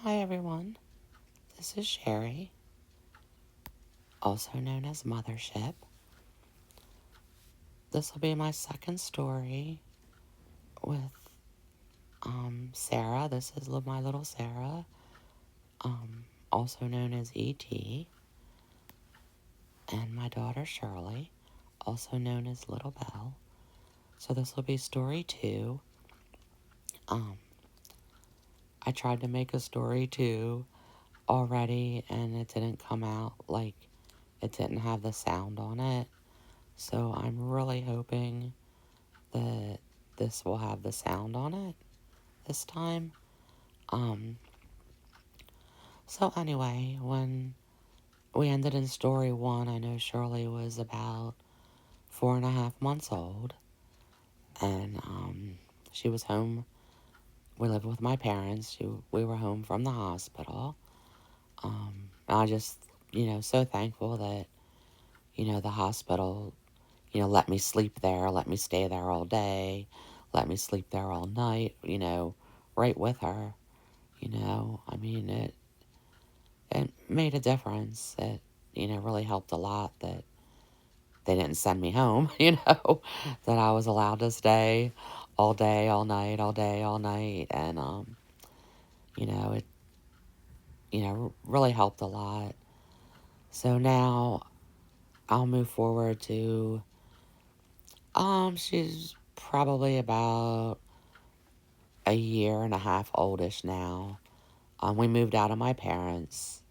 Hi everyone, this is Sherry, also known as Mothership. This will be my second story with Sarah. This is my little Sarah, also known as E.T., and my daughter Shirley, also known as Little Belle. So this will be story 2. I tried to make a story 2 already, and it didn't come out, it didn't have the sound on it. So I'm really hoping that this will have the sound on it this time. So anyway, when we ended in story 1, I know Shirley was about 4.5 months old, and she was home. We lived with my parents. We were home from the hospital. I just, so thankful that, the hospital, let me sleep there, let me stay there all day, let me sleep there all night, right with her. I mean, it made a difference. It, really helped a lot that they didn't send me home, that I was allowed to stay all day, all night, all day, all night. And, it, really helped a lot. So now I'll move forward to, she's probably about a year and a half oldish now. We moved out of my parents.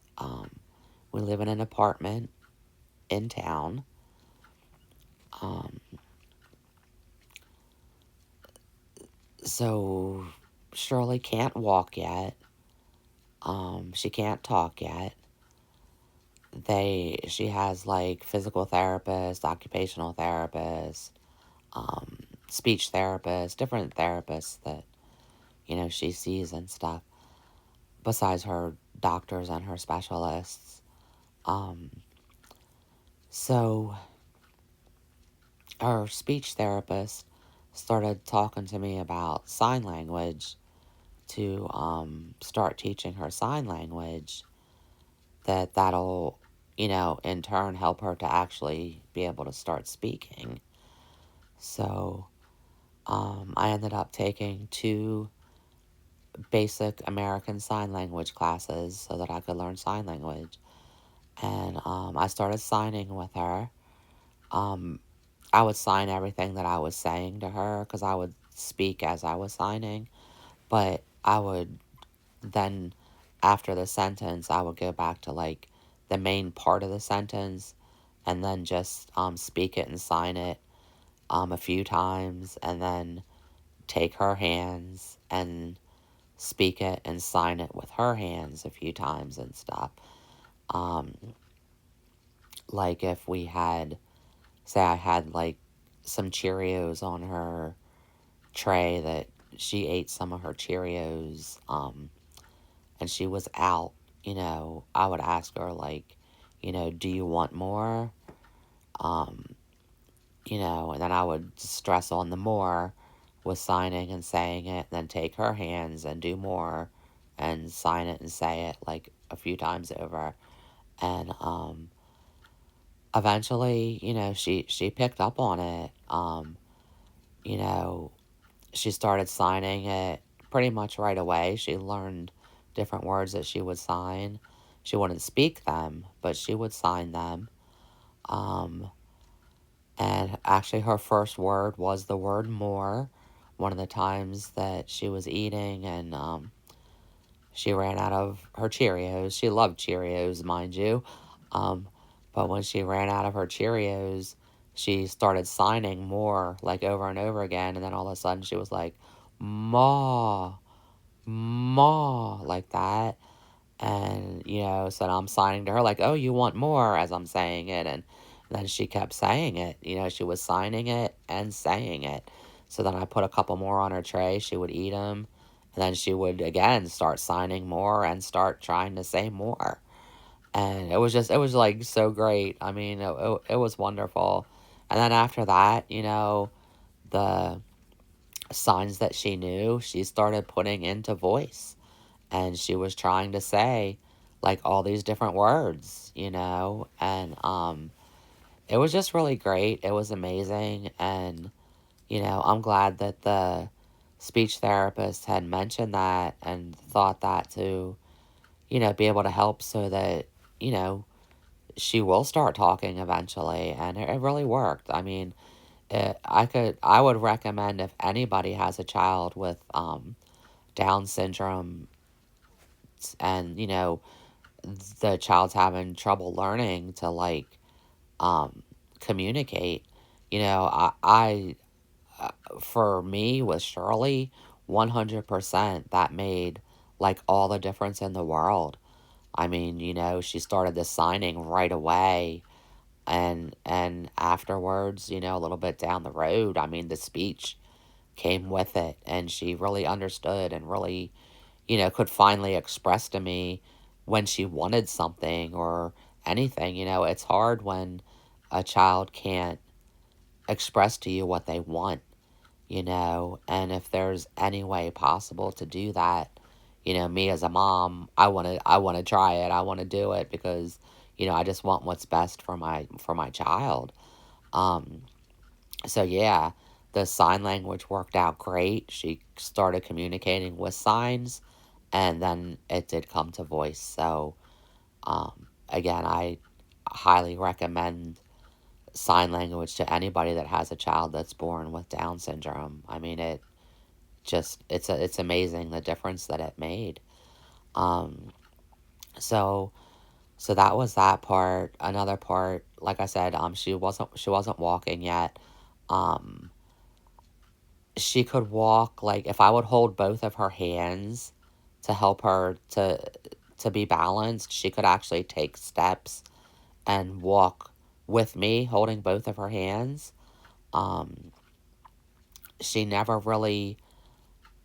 We live in an apartment in town. Um, so Shirley can't walk yet. She can't talk yet. She has physical therapist, occupational therapist, speech therapist, different therapists that, she sees and stuff, besides her doctors and her specialists. So her speech therapist started talking to me about sign language to start teaching her sign language, that'll, in turn help her to actually be able to start speaking. So I ended up taking 2 basic American Sign Language classes so that I could learn sign language. And I started signing with her. I would sign everything that I was saying to her because I would speak as I was signing. But I would then, after the sentence, I would go back to the main part of the sentence and then just speak it and sign it a few times, and then take her hands and speak it and sign it with her hands a few times and stuff. Um, if we had, say I had some Cheerios on her tray that she ate some of her Cheerios, and she was out, I would ask her do you want more? Um, and then I would stress on the more with signing and saying it, and then take her hands and do more and sign it and say it a few times over. And eventually, she picked up on it. You know, she started signing it pretty much right away. She learned different words that she would sign. She wouldn't speak them, but she would sign them. Um, And actually, her first word was the word more. One of the times that she was eating, and she ran out of her Cheerios. She loved Cheerios, mind you. Um, but when she ran out of her Cheerios, she started signing more, over and over again. And then all of a sudden, she was like, "Ma, Ma," like that. And, so I'm signing to her "Oh, you want more," as I'm saying it. And then she kept saying it. She was signing it and saying it. So then I put a couple more on her tray. She would eat them. And then she would, again, start signing more and start trying to say more. And it was so great. I mean, it was wonderful. And then after that, the signs that she knew, she started putting into voice. and she was trying to say like all these different words, and it was just really great. It was amazing, and I'm glad that the speech therapist had mentioned that and thought that to, be able to help so that, you know, she will start talking eventually. And it really worked. I mean, I would recommend if anybody has a child with Down syndrome and, the child's having trouble learning to like um, communicate, for me with Shirley, 100% that made like all the difference in the world. I mean, she started the signing right away, and afterwards, a little bit down the road, I mean, the speech came with it, and she really understood and really, could finally express to me when she wanted something or anything. It's hard when a child can't express to you what they want, and if there's any way possible to do that, me as a mom, I want to try it. I want to do it because, I just want what's best for my child. Um so yeah, the sign language worked out great. She started communicating with signs, and then it did come to voice. So again, I highly recommend sign language to anybody that has a child that's born with Down syndrome. I mean, it's amazing the difference that it made. Um, so so that was that part. Another part, like I said, she wasn't walking yet. Um, she could walk like if I would hold both of her hands to help her to be balanced, she could actually take steps and walk with me holding both of her hands. Um, she never really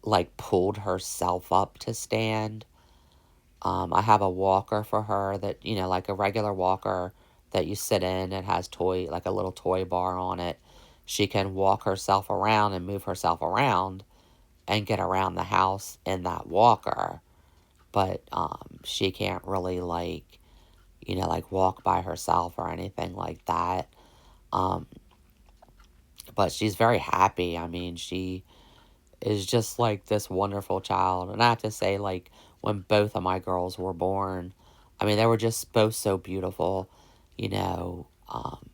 like pulled herself up to stand. I have a walker for her that, like a regular walker that you sit in. It has like a little toy bar on it. She can walk herself around and move herself around and get around the house in that walker. But she can't really like, like walk by herself or anything like that. Um, but she's very happy. I mean, she is just like this wonderful child. And I have to say, like, when both of my girls were born, I mean, they were just both so beautiful, you know, um,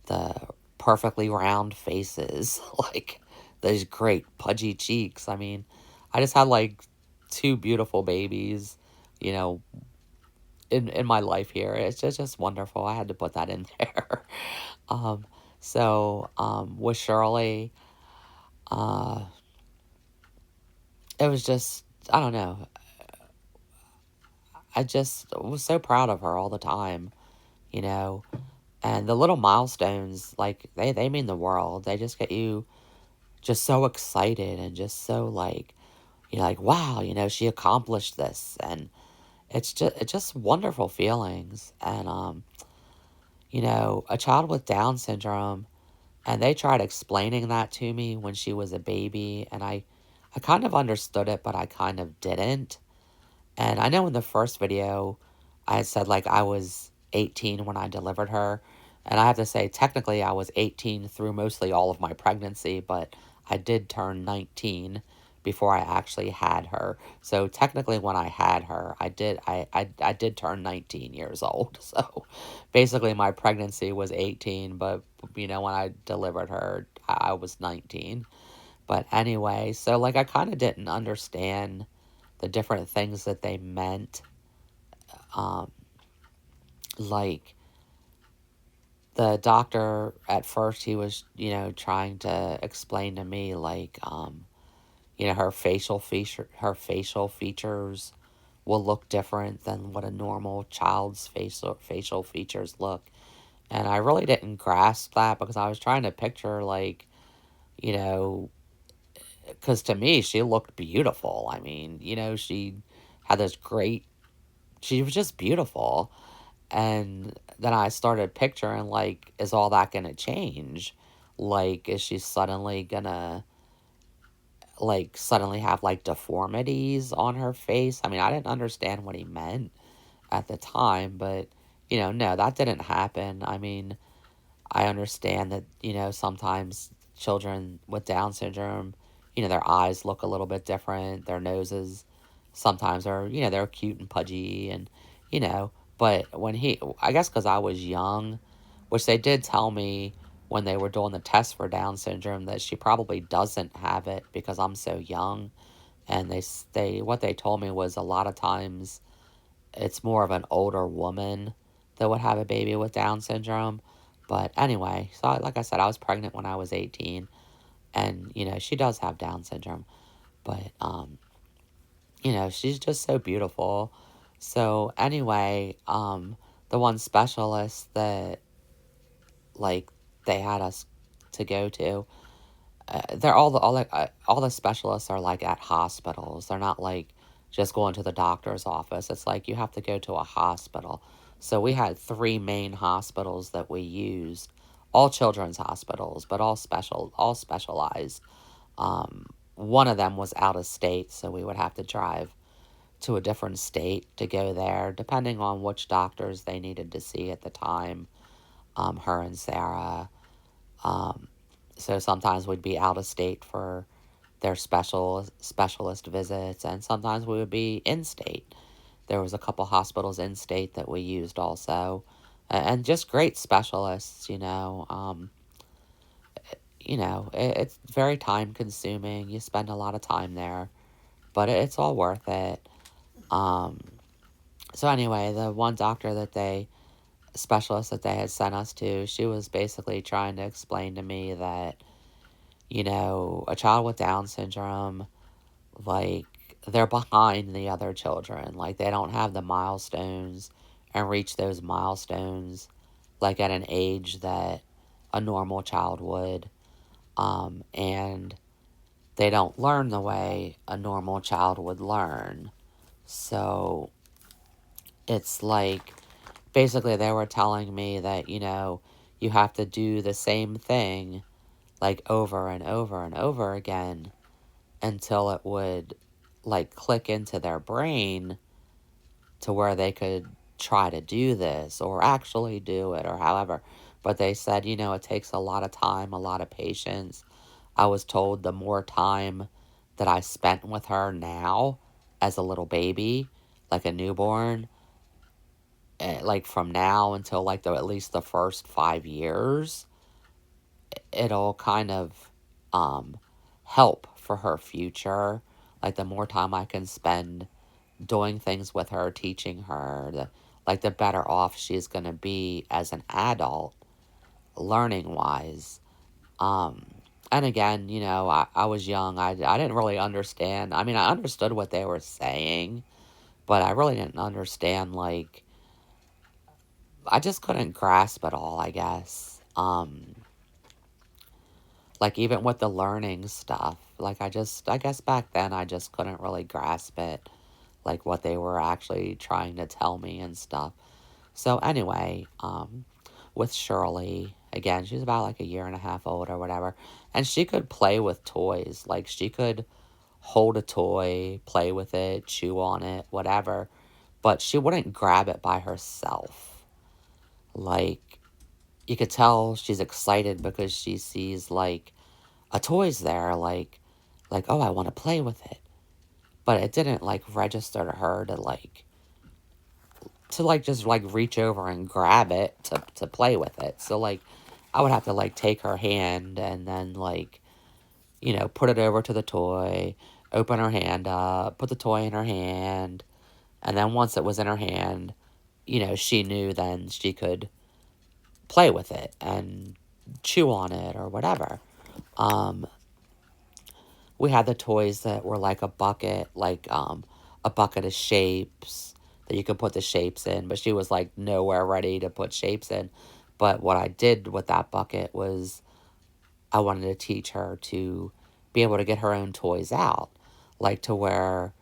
the perfectly round faces, like those great pudgy cheeks. I mean, I just had like two beautiful babies, you know, in my life here. It's just wonderful. I had to put that in there. um, with Shirley, uh, it was just, I don't know. I just was so proud of her all the time, you know. And the little milestones, like they mean the world. They just get you just so excited and just so like you're like, wow, she accomplished this, and it's just wonderful feelings. And a child with Down syndrome, and they tried explaining that to me when she was a baby, and I kind of understood it, but I kind of didn't. And I know in the first video, I had said like I was 18 when I delivered her. And I have to say, technically, I was 18 through mostly all of my pregnancy, but I did turn 19 before I actually had her. So technically, when I had her, I did turn 19 years old. So basically, my pregnancy was 18, but when I delivered her, I was 19. But anyway, so like I kind of didn't understand the different things that they meant. Um, like the doctor at first, he was, trying to explain to me like, her facial features will look different than what a normal child's facial features look. And I really didn't grasp that because I was trying to picture like, you know, because to me she looked beautiful. I mean, she had this great. She was just beautiful. And then I started picturing, like, is all that going to change? Like, is she suddenly going to, like suddenly have like deformities on her face. I mean, I didn't understand what he meant at the time, but no, that didn't happen. I mean, I understand that, sometimes children with Down syndrome, their eyes look a little bit different, their noses sometimes are, they're cute and pudgy and, you know, but I guess because I was young, which they did tell me when they were doing the test for Down syndrome that she probably doesn't have it because I'm so young. And what they told me was a lot of times it's more of an older woman that would have a baby with Down syndrome. But anyway, so like I said, I was pregnant when I was 18, and she does have Down syndrome, but she's just so beautiful. So anyway, the one specialist that like they had us to go to, they're all the specialists are like at hospitals. They're not like just going to the doctor's office. It's like you have to go to a hospital. So we had three main hospitals that we used, all children's hospitals, but all specialized. One of them was out of state, so we would have to drive to a different state to go there, depending on which doctors they needed to see at the time. Her and Sarah. Um, so sometimes we'd be out of state for their specialist visits, and sometimes we would be in state. There was a couple hospitals in state that we used also, and just great specialists. It's very time consuming. You spend a lot of time there, but it's all worth it. Um, so anyway, the one doctor that they specialist that they had sent us to, she was basically trying to explain to me that a child with Down syndrome, like, they're behind the other children. Like, they don't have the milestones and reach those milestones, like, at an age that a normal child would. And they don't learn the way a normal child would learn. So, it's like, basically, they were telling me that, you have to do the same thing, like, over and over and over again until it would like click into their brain to where they could try to do this or actually do it or however. But they said, it takes a lot of time, a lot of patience. I was told the more time that I spent with her now as a little baby, like a newborn, like from now until like at least the first 5 years, it'll kind of um, help for her future. Like the more time I can spend doing things with her, teaching her, the better off she's going to be as an adult, learning wise. Um, and again, I was young. I didn't really understand. I mean, I understood what they were saying, but I really didn't understand, like, I just couldn't grasp it all, I guess. Like, even with the learning stuff, like, I guess back then I just couldn't really grasp it, like, what they were actually trying to tell me and stuff. So, anyway, with Shirley, again, she's about like a year and a half old or whatever, and she could play with toys. Like, she could hold a toy, play with it, chew on it, whatever, but she wouldn't grab it by herself. Like, you could tell she's excited because she sees like a toy's there, like, oh, I want to play with it. But it didn't like register to her to just like reach over and grab it to play with it. So like I would have to like take her hand and then like, put it over to the toy, open her hand up, put the toy in her hand, and then once it was in her hand, she knew then she could play with it and chew on it or whatever. Um, we had the toys that were like a bucket of shapes that you could put the shapes in, but she was like nowhere ready to put shapes in. But what I did with that bucket was I wanted to teach her to be able to get her own toys out, like to where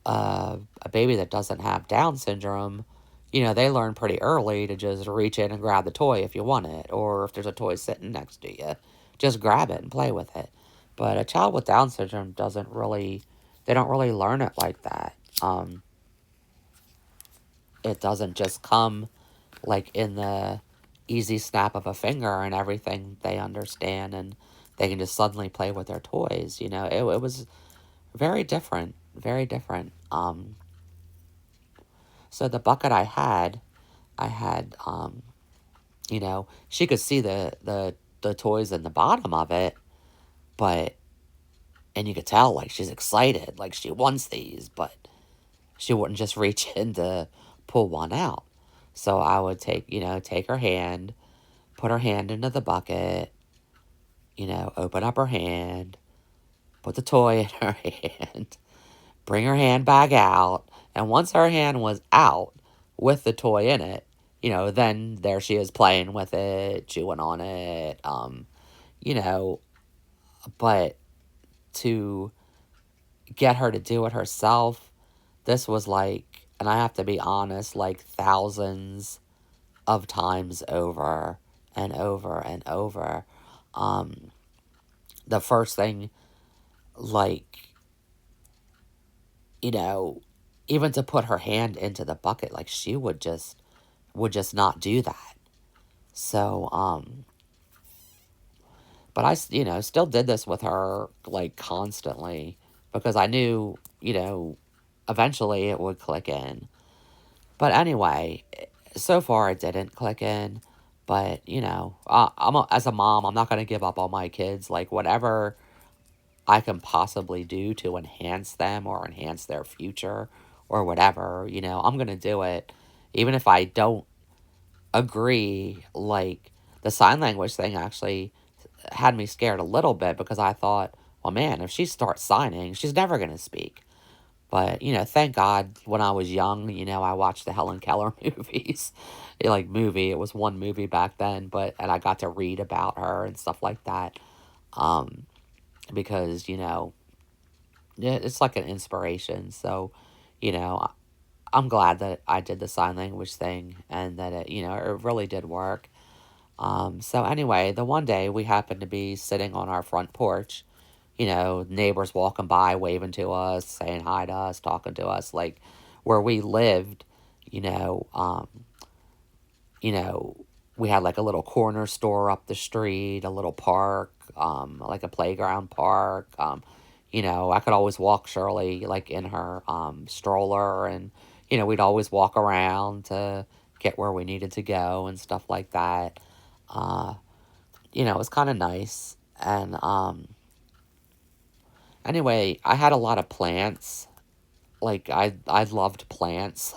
a baby that doesn't have Down syndrome, they learn pretty early to just reach in and grab the toy if you want it, or if there's a toy sitting next to you, just grab it and play with it. But a child with Down syndrome doesn't really, they don't really learn it like that. It doesn't just come like in the easy snap of a finger and everything they understand and they can just suddenly play with their toys. It was very different, very different. So the bucket I had, she could see the toys in the bottom of it, but and you could tell like she's excited, like she wants these, but she wouldn't just reach in to pull one out. So I would take her hand, put her hand into the bucket, open up her hand, put the toy in her hand, bring her hand back out, and once her hand was out with the toy in it, then there she is playing with it, chewing on it, you know, but to get her to do it herself, this was like, and I have to be honest, like thousands of times over and over and over. Um, the first thing, like, you know, even to put her hand into the bucket, like she would just not do that. So, but I still did this with her like constantly because I knew, eventually it would click in. But anyway, so far it didn't click in. But as a mom, I'm not gonna give up on my kids. Like whatever I can possibly do to enhance them or enhance their future or whatever, I'm gonna do it, even if I don't agree. Like the sign language thing actually had me scared a little bit because I thought, well, man, if she starts signing, she's never gonna speak. But, thank God when I was young, I watched the Helen Keller movies. It was one movie back then, and I got to read about her and stuff like that. Um, because, it's like an inspiration. So, you know, I'm glad that I did the sign language thing and that it really did work. So anyway, the one day we happened to be sitting on our front porch, neighbors walking by, waving to us, saying hi to us, talking to us, like where we lived, you know, um, you know, we had like a little corner store up the street, a little park, like a playground park. I could always walk Shirley like in her stroller, and we'd always walk around to get where we needed to go and stuff like that. Uh, it was kind of nice. And anyway, I had a lot of plants. Like I loved plants,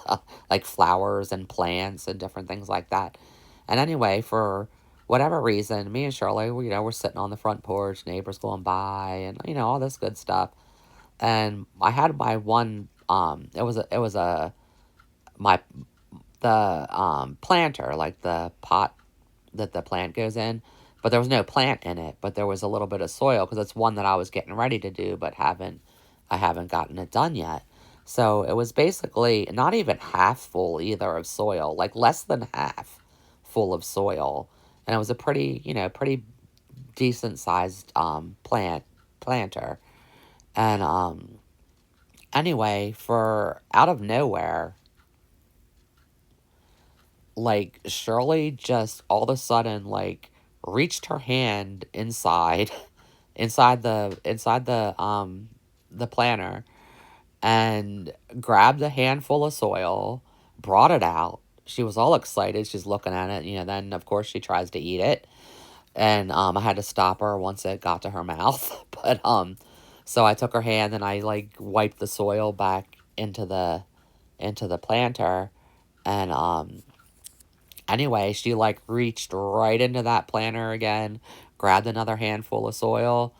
like flowers and plants and different things like that. And anyway, for whatever reason, me and Shirley, we're sitting on the front porch, neighbors going by, and all this good stuff. And I had my one, it was a my the planter, like the pot that the plant goes in, but there was no plant in it, but there was a little bit of soil because it's one that I was getting ready to do, but I haven't gotten it done yet. So it was basically not even half full either of soil, like less than half full of soil, and it was a pretty decent sized planter. And anyway, for out of nowhere, like Shirley just all of a sudden like reached her hand inside inside the planter and grabbed a handful of soil, brought it out. She was all excited. She's looking at it, then of course she tries to eat it. And I had to stop her once it got to her mouth. But so I took her hand and I like wiped the soil back into the planter. And anyway, she like reached right into that planter again, grabbed another handful of soil,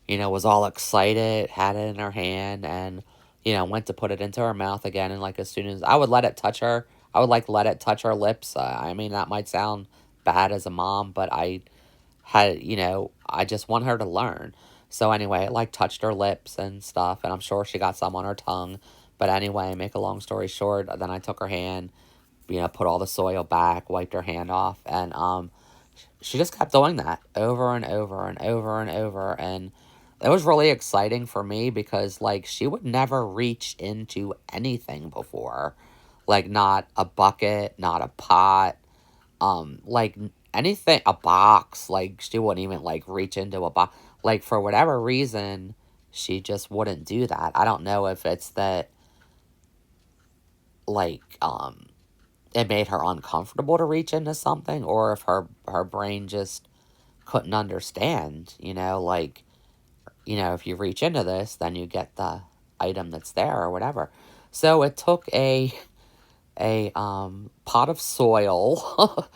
was all excited, had it in her hand, and, went to put it into her mouth again. And like as soon as I would let it touch her, I would like let it touch her lips. I mean, that might sound bad as a mom, but I just want her to learn. So anyway, it like touched her lips and stuff, and I'm sure she got some on her tongue. But anyway, make a long story short, then I took her hand, put all the soil back, wiped her hand off, and she just kept doing that over and over and over and over. And it was really exciting for me because, like, she would never reach into anything before. Like, not a bucket, not a pot, like, anything, a box. Like, she wouldn't even, like, reach into a box. Like, for whatever reason, she just wouldn't do that. I don't know if it's that, like, it made her uncomfortable to reach into something, or if her brain just couldn't understand, like, if you reach into this, then you get the item that's there or whatever. So it took a pot of soil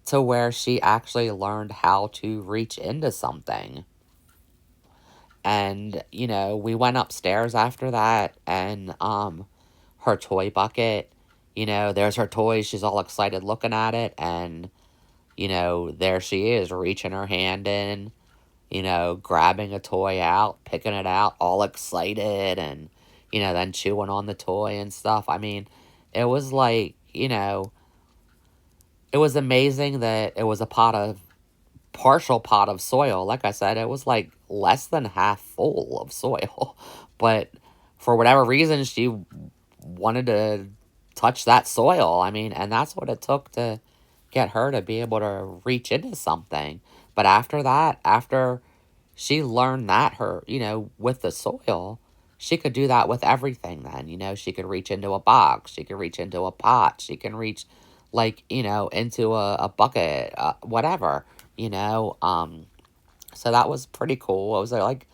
to where she actually learned how to reach into something. And, we went upstairs after that, and her toy bucket, there's her toys. She's all excited looking at it, and there she is reaching her hand in, grabbing a toy out, picking it out, all excited, and, then chewing on the toy and stuff. I mean, it was like, it was amazing that it was a partial pot of soil. Like I said, it was like less than half full of soil. But for whatever reason, she wanted to touch that soil. I mean, and that's what it took to get her to be able to reach into something. But after that, after she learned that with the soil, she could do that with everything then. She could reach into a box, she could reach into a pot, she can reach, like, into a bucket, whatever, so that was pretty cool. It was like,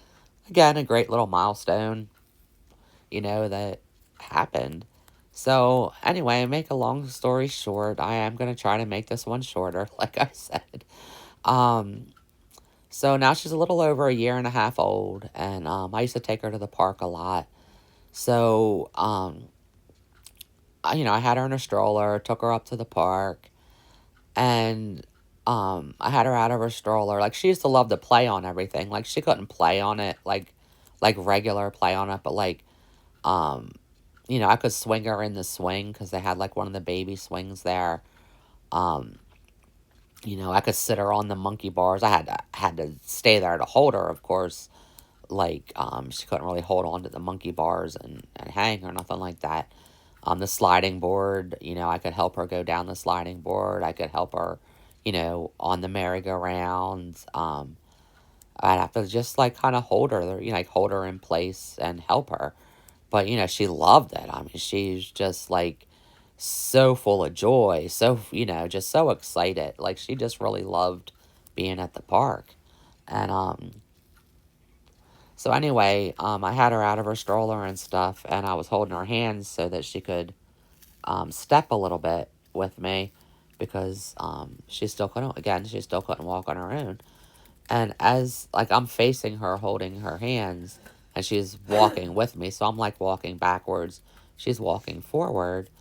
again, a great little milestone, that happened. So anyway, make a long story short, I am going to try to make this one shorter, like I said. Um, so now she's a little over a year and a half old, and I used to take her to the park a lot. So, I had her in a stroller, took her up to the park, and I had her out of her stroller. Like, she used to love to play on everything. Like, she couldn't play on it like regular play on it, but like, um, I could swing her in the swing because they had like one of the baby swings there. Um, I could sit her on the monkey bars. I had to stay there to hold her, of course. Like, she couldn't really hold on to the monkey bars and hang or nothing like that. On the sliding board, I could help her go down the sliding board. I could help her, on the merry-go-round. I'd have to just like kind of hold her, like hold her in place and help her. But, she loved it. I mean, she's just like so full of joy, so, just so excited. Like, she just really loved being at the park. And, so anyway, I had her out of her stroller and stuff, and I was holding her hands so that she could, step a little bit with me because, she still couldn't walk on her own. And as, like, I'm facing her, holding her hands, and she's walking with me, so I'm, like, walking backwards. She's walking forward,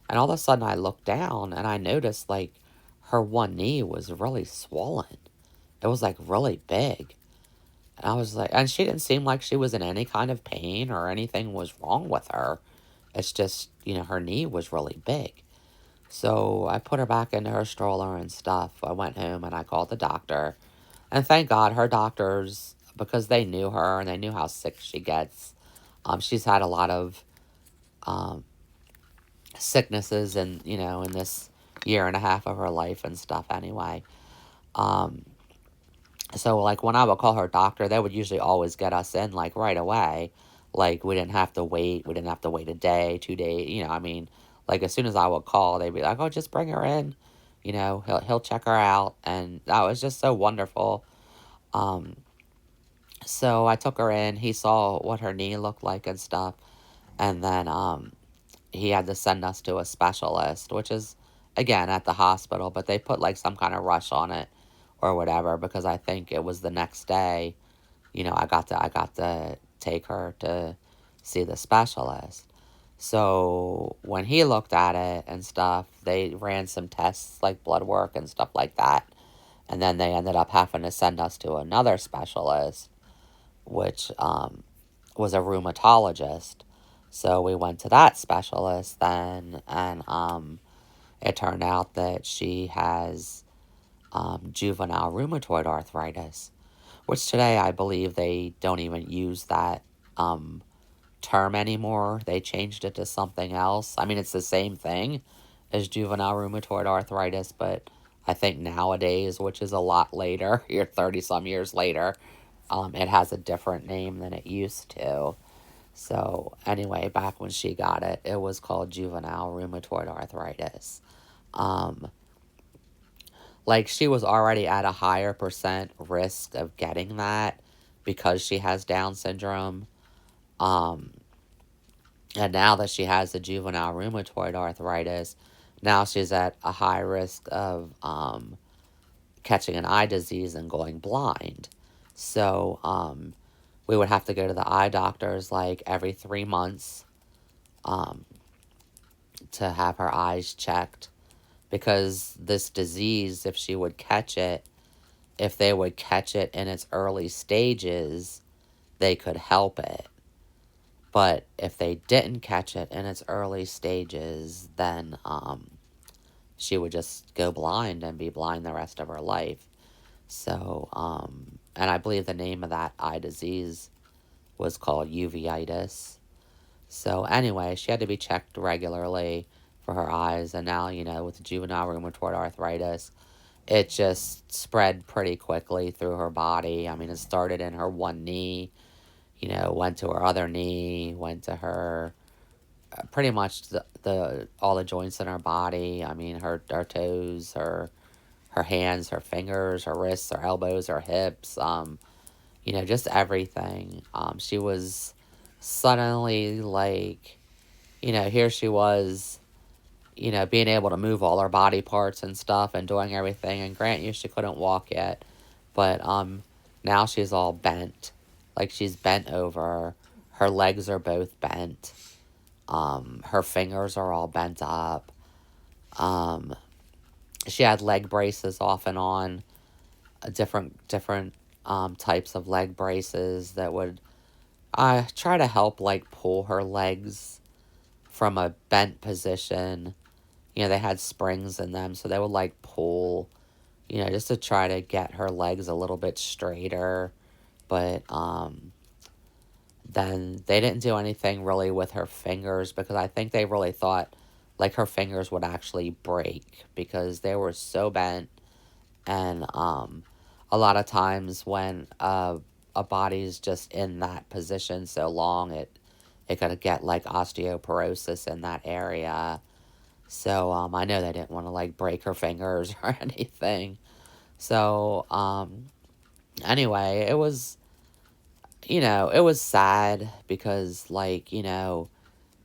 and all of a sudden I look down, and I noticed, like, her one knee was really swollen. It was, like, really big. And I was like, and she didn't seem like she was in any kind of pain or anything was wrong with her. It's just, her knee was really big. So I put her back into her stroller and stuff. I went home and I called the doctor. And thank God her doctors, because they knew her and they knew how sick she gets. She's had a lot of um, sicknesses and, in this year and a half of her life and stuff anyway. Um, So, like, when I would call her doctor, they would usually always get us in, like, right away. Like, we didn't have to wait. We didn't have to wait a day, 2 days. I mean, like, as soon as I would call, they'd be like, oh, just bring her in. He'll check her out. And that was just so wonderful. Um, so I took her in. He saw what her knee looked like and stuff. And then he had to send us to a specialist, which is, again, at the hospital. But they put, like, some kind of rush on it or whatever because I think it was the next day. I got to take her to see the specialist. So when he looked at it and stuff, they ran some tests like blood work and stuff like that. And then they ended up having to send us to another specialist, which was a rheumatologist. So we went to that specialist then, and it turned out that she has juvenile rheumatoid arthritis, which today I believe they don't even use that um, term anymore. They changed it to something else. I mean, it's the same thing as juvenile rheumatoid arthritis, but I think nowadays, which is a lot later, you're 30 some years later, it has a different name than it used to. So, anyway, back when she got it, it was called juvenile rheumatoid arthritis. Um, like, she was already at a higher percent risk of getting that because she has Down syndrome. Um, and now that she has the juvenile rheumatoid arthritis, now she's at a high risk of catching an eye disease and going blind. So, we would have to go to the eye doctors like every 3 months um, to have her eyes checked because this disease, if she would catch it, if they would catch it in its early stages, they could help it. But if they didn't catch it in its early stages, then she would just go blind and be blind the rest of her life. So, and I believe the name of that eye disease was called uveitis. So, anyway, she had to be checked regularly for her eyes. And now, with juvenile rheumatoid arthritis, it just spread pretty quickly through her body. I mean, it started in her one knee, went to her other knee, went to her pretty much the all the joints in her body. I mean, her toes, her hands, her fingers, her wrists, her elbows, her hips, just everything. She was suddenly like, here she was, being able to move all her body parts and stuff and doing everything. And grant you, she couldn't walk yet, but now she's all bent, like she's bent over. Her legs are both bent. Her fingers are all bent up. Um, she had leg braces off and on, different types of leg braces that would try to help like pull her legs from a bent position. They had springs in them, so they would like pull, just to try to get her legs a little bit straighter. But then they didn't do anything really with her fingers because I think they really thought like her fingers would actually break because they were so bent. And a lot of times when a body's just in that position so long, it could get like osteoporosis in that area. So I know they didn't want to like break her fingers or anything. So anyway, it was sad because like,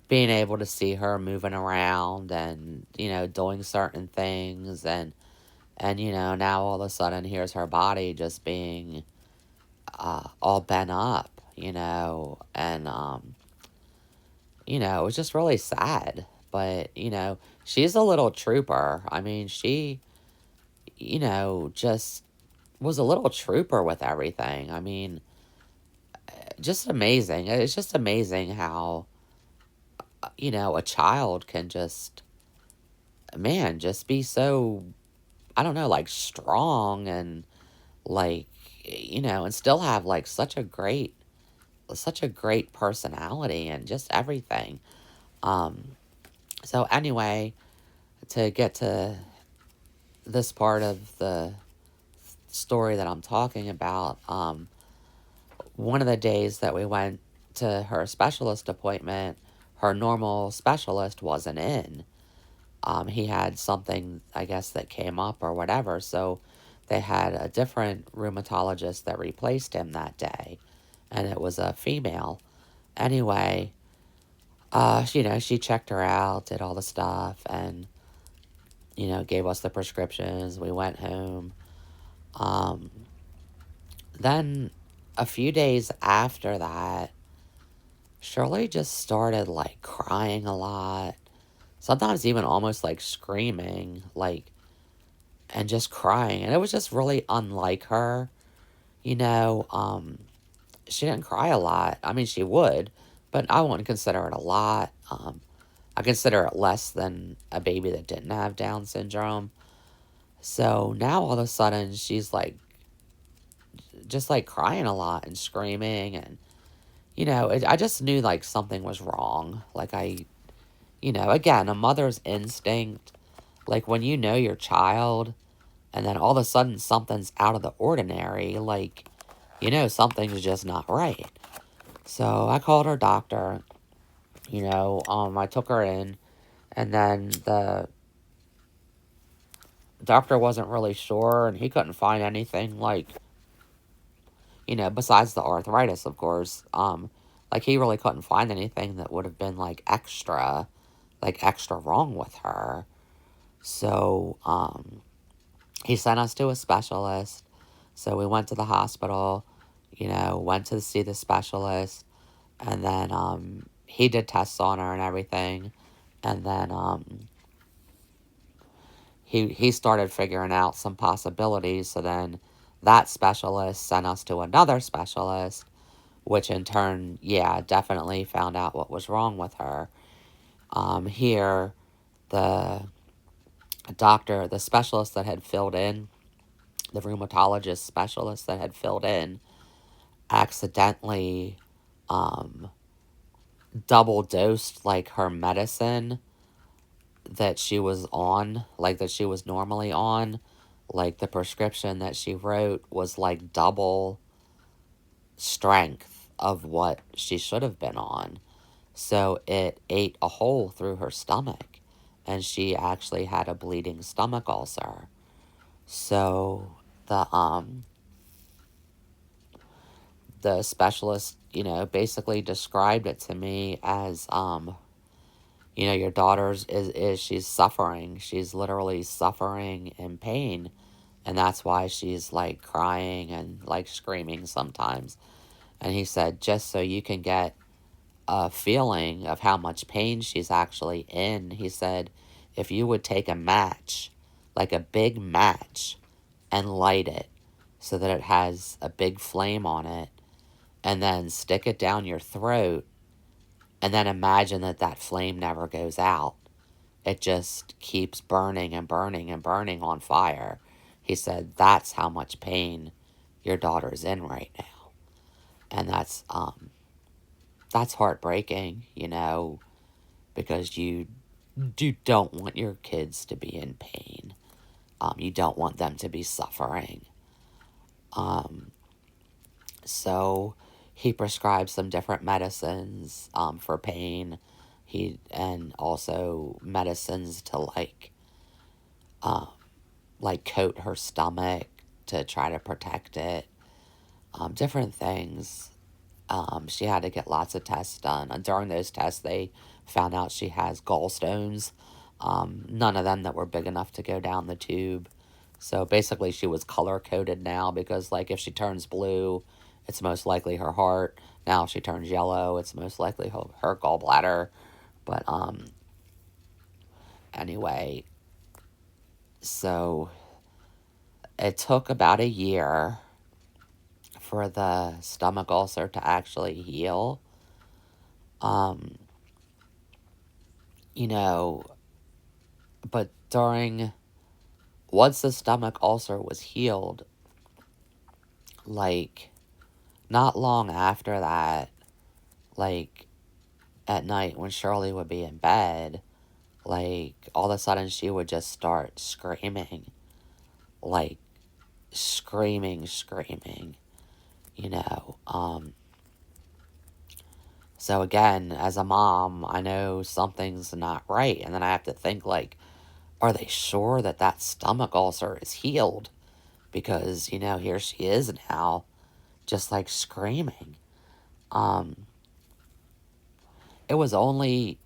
being able to see her moving around and, doing certain things and now all of a sudden here's her body just being all bent up, and it was just really sad. But, she's a little trooper. I mean, she, just was a little trooper with everything. I mean, just amazing. It's just amazing how, a child can just, man, just be so, I don't know, like strong and like, and still have like such a great personality and just everything. Um, so anyway, to get to this part of the story that I'm talking about, one of the days that we went to her specialist appointment, her normal specialist wasn't in. He had something, I guess, that came up or whatever, so they had a different rheumatologist that replaced him that day, and it was a female. Anyway, she checked her out, did all the stuff, and, gave us the prescriptions. We went home. Um, then a few days after that, Shirley just started like crying a lot. Sometimes even almost like screaming, like, and just crying. And it was just really unlike her. You know, she didn't cry a lot. I mean, she would, but I wouldn't consider it a lot. I consider it less than a baby that didn't have Down syndrome. So now all of a sudden she's like just like crying a lot and screaming. And, I just knew like something was wrong. Like, again, a mother's instinct, like when you know your child and then all of a sudden something's out of the ordinary, like, something's just not right. So I called her doctor, I took her in, and then the doctor wasn't really sure, and he couldn't find anything, like, besides the arthritis, of course. Like, he really couldn't find anything that would have been, like, extra wrong with her. So, he sent us to a specialist. So we went to the hospital, went to see the specialist, and then, he did tests on her and everything. And then, he started figuring out some possibilities. So then that specialist sent us to another specialist, which in turn, yeah, definitely found out what was wrong with her. Here, the the specialist that had filled in, the rheumatologist specialist that had filled in, accidentally um, double dosed like her medicine that she was on, like that she was normally on. Like the prescription that she wrote was like double strength of what she should have been on. So it ate a hole through her stomach, and she actually had a bleeding stomach ulcer. So the specialist, basically described it to me as your daughter's is she's suffering. She's literally suffering in pain, and that's why she's like crying and like screaming sometimes. And he said, just so you can get a feeling of how much pain she's actually in, he said, if you would take a match, like a big match, and light it so that it has a big flame on it, and then stick it down your throat, and then imagine that that flame never goes out. It just keeps burning and burning and burning on fire. He said, that's how much pain your daughter's in right now. And that's heartbreaking, because you don't want your kids to be in pain. You don't want them to be suffering. So he prescribed some different medicines for pain. And also medicines to like coat her stomach to try to protect it. Different things. She had to get lots of tests done. And during those tests, they found out she has gallstones. None of them that were big enough to go down the tube. So basically, she was color coded now because, like, if she turns blue, it's most likely her heart. Now, if she turns yellow, it's most likely her gallbladder. But anyway, so it took about a year for the stomach ulcer to actually heal. Um, you know, but once the stomach ulcer was healed, like, not long after that, like, at night when Shirley would be in bed, like, all of a sudden she would just start screaming, like, screaming, you know, so again, as a mom, I know something's not right, and then I have to think, like, are they sure that that stomach ulcer is healed? Because, here she is now, just, like, screaming. Um, it was only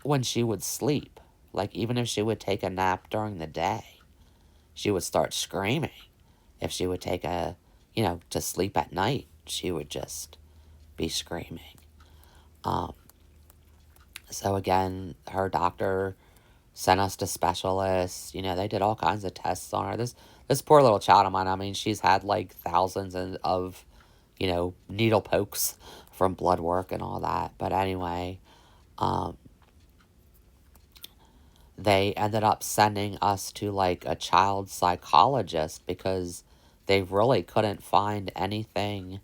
when she would sleep, like, even if she would take a nap during the day, she would start screaming. If she would take to sleep at night, she would just be screaming. Um, so again, her doctor sent us to specialists. They did all kinds of tests on her. This poor little child of mine, I mean, she's had like thousands of, needle pokes from blood work and all that. But anyway, um, they ended up sending us to like a child psychologist because they really couldn't find anything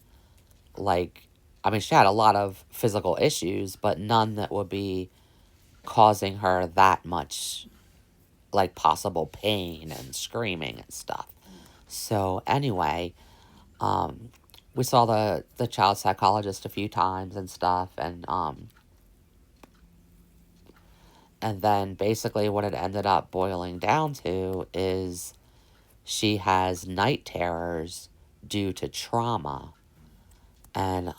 like, I mean, she had a lot of physical issues, but none that would be causing her that much, like, possible pain and screaming and stuff. So, anyway, um, we saw the child psychologist a few times and stuff, and then basically what it ended up boiling down to is she has night terrors due to trauma. And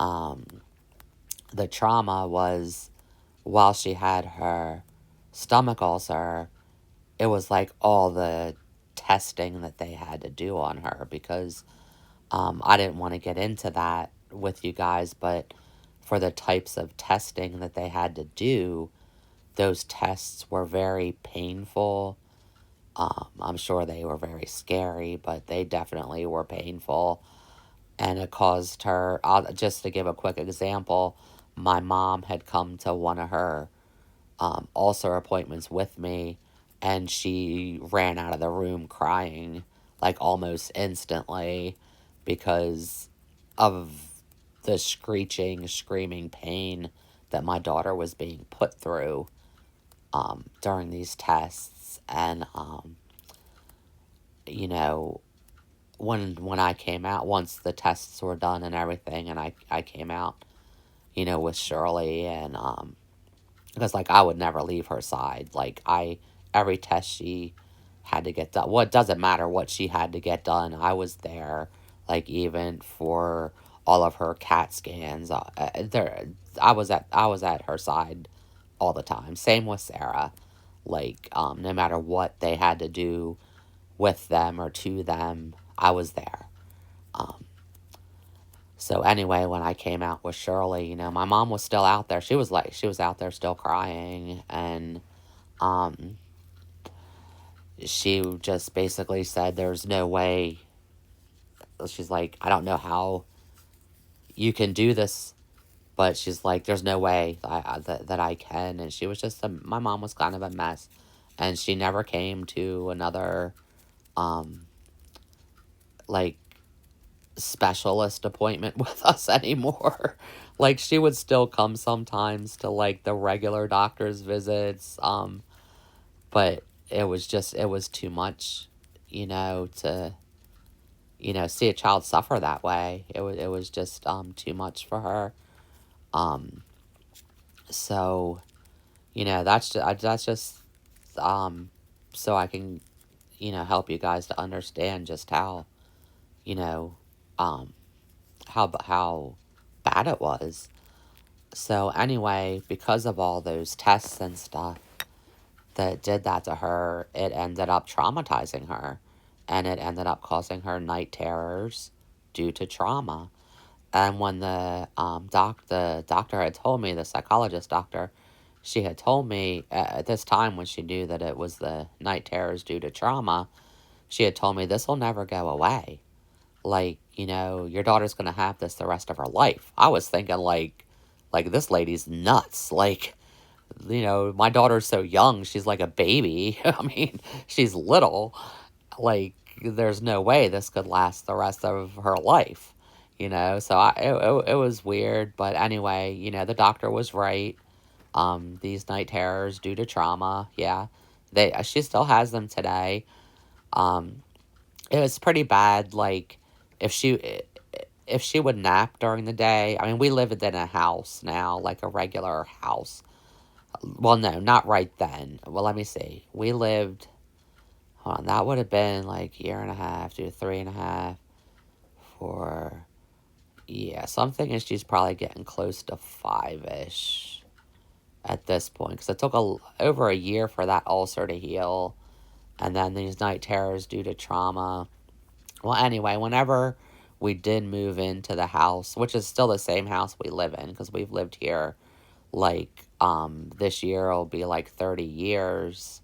the trauma was while she had her stomach ulcer, it was like all the testing that they had to do on her because I didn't want to get into that with you guys, but for the types of testing that they had to do, those tests were very painful. I'm sure they were very scary, but they definitely were painful. And it caused her, just to give a quick example, my mom had come to one of her ulcer appointments with me, and she ran out of the room crying, like almost instantly, because of the screeching, screaming pain that my daughter was being put through during these tests. And, you know, when I came out, once the tests were done and everything, and I came out, with Shirley, and because like I would never leave her side. Like every test she had to get done. Well, it doesn't matter what she had to get done. I was there. Like even for all of her CAT scans, I was at her side all the time. Same with Sarah. Like no matter what they had to do with them or to them, I was there. Um, so anyway, when I came out with Shirley, my mom was still out there. She was out there still crying, and um, she just basically said, "There's no way." She's like, "I don't know how you can do this," but she's like, "There's no way that I can." And she was my mom was kind of a mess, and she never came to another um like specialist appointment with us anymore. Like she would still come sometimes to like the regular doctor's visits, but it was too much, to see a child suffer that way. It was just too much for her. Um, so that's just um so I can help you guys to understand just you know um how bad it was. So anyway, because of all those tests and stuff that did that to her, it ended up traumatizing her, and it ended up causing her night terrors due to trauma. And when the doctor had told me, the psychologist doctor, she had told me at this time when she knew that it was the night terrors due to trauma, she had told me this will never go away. Like, your daughter's gonna have this the rest of her life. I was thinking like this lady's nuts. Like, my daughter's so young, she's like a baby. I mean, she's little. Like, there's no way this could last the rest of her life. So it was weird, but anyway, the doctor was right. These night terrors due to trauma, yeah, she still has them today. Um, it was pretty bad. Like, if she if she would nap during the day, I mean, we live in a house now, like a regular house. Well, no, not right then. Well, let me see. We lived, hold on, that would have been like year and a half to 3.5 for, yeah, so I'm thinking she's probably getting close to 5-ish at this point. Because it took over a year for that ulcer to heal. And then these night terrors due to trauma. Well, anyway, whenever we did move into the house, which is still the same house we live in, because we've lived here, like, this year will be like 30 years.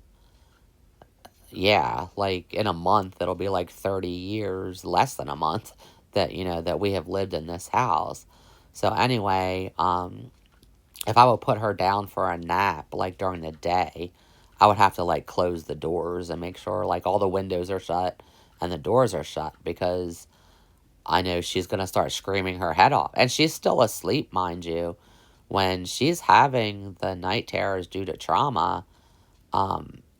Yeah, like in a month, it'll be like 30 years, less than a month, that we have lived in this house. So anyway, if I would put her down for a nap, like during the day, I would have to like close the doors and make sure like all the windows are shut and the doors are shut, because I know she's going to start screaming her head off. And she's still asleep, mind you. When she's having the night terrors due to trauma,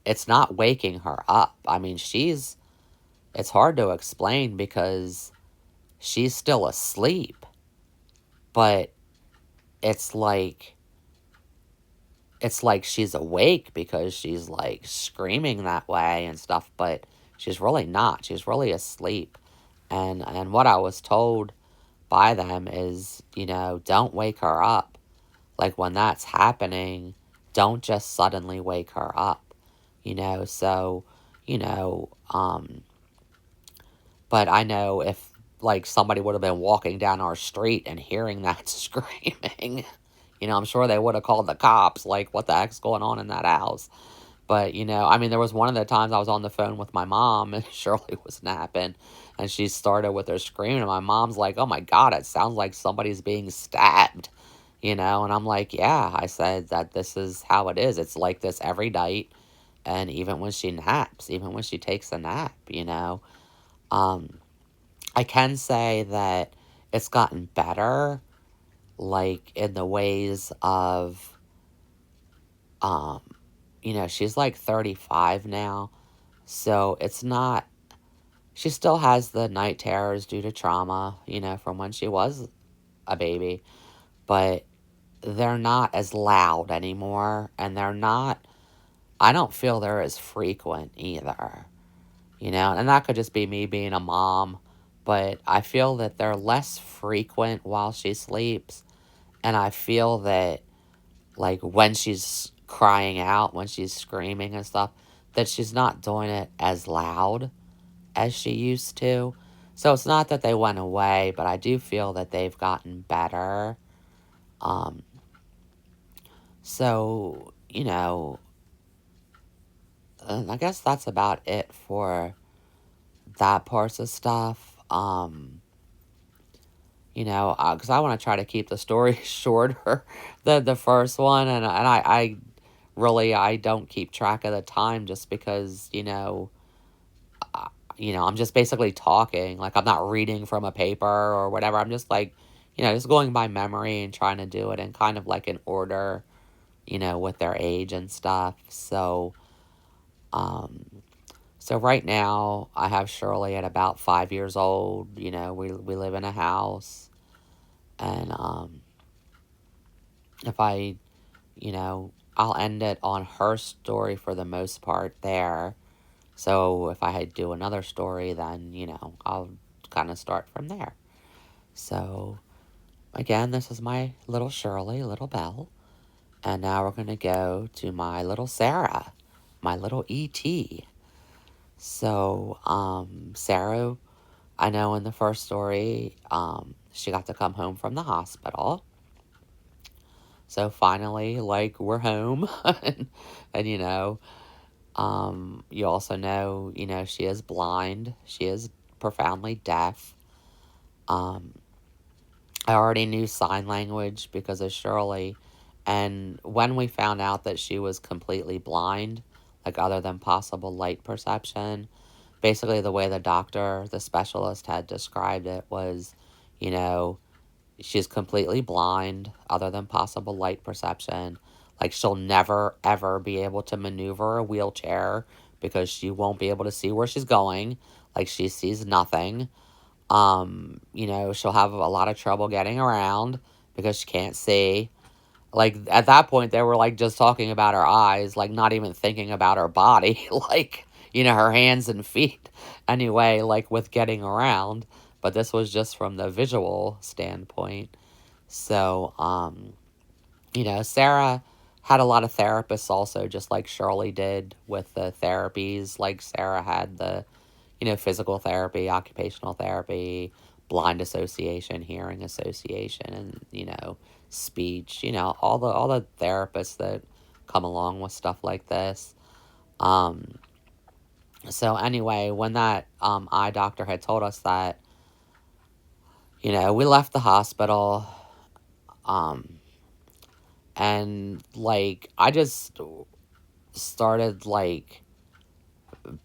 it's not waking her up. I mean, it's hard to explain because she's still asleep, but it's like, it's like she's awake because she's like screaming that way and stuff, but she's really not. She's really asleep. And what I was told by them is, don't wake her up. Like when that's happening, don't just suddenly wake her up. So, you know, um but I know if like somebody would have been walking down our street and hearing that screaming, I'm sure they would have called the cops. Like, what the heck's going on in that house? But, I mean, there was one of the times I was on the phone with my mom and Shirley was napping and she started with her screaming. And my mom's like, oh my God, it sounds like somebody's being stabbed, And I'm like, yeah, I said that this is how it is. It's like this every night. And even when she naps, even when she takes a nap. Um, I can say that it's gotten better, like in the ways of, um, she's like 35 now. So it's not, she still has the night terrors due to trauma, from when she was a baby, but they're not as loud anymore. And I don't feel they're as frequent either, and that could just be me being a mom, but I feel that they're less frequent while she sleeps. And I feel that, like, when she's crying out, when she's screaming and stuff, that she's not doing it as loud as she used to. So it's not that they went away, but I do feel that they've gotten better. Um, so, I guess that's about it for that parts of stuff. Because I want to try to keep the story shorter than the first one, and I really I don't keep track of the time just because I'm just basically talking, like I'm not reading from a paper or whatever. I'm just like just going by memory and trying to do it in kind of like an order, with their age and stuff. Um, so right now I have Shirley at about 5 years old. We live in a house, and if I'll end it on her story for the most part there. So if I do another story, then, I'll kind of start from there. So again, this is my little Shirley, little Belle. And now we're going to go to my little Sarah, my little E.T. So, Sarah, I know in the first story, she got to come home from the hospital. So finally, like, we're home. and you also know, she is blind. She is profoundly deaf. Um, I already knew sign language because of Shirley. And when we found out that she was completely blind, like other than possible light perception, basically the way the specialist had described it was, you know, she's completely blind other than possible light perception. Like she'll never ever be able to maneuver a wheelchair because she won't be able to see where she's going. Like she sees nothing. She'll have a lot of trouble getting around because she can't see. Like at that point they were like just talking about her eyes, like not even thinking about her body, like, her hands and feet anyway, like with getting around. But this was just from the visual standpoint. So, Sarah had a lot of therapists also, just like Shirley did with the therapies. Like Sarah had the, physical therapy, occupational therapy, blind association, hearing association, and, speech, all the therapists that come along with stuff like this. Um, so anyway, when that eye doctor had told us that, we left the hospital. Um, and like I just started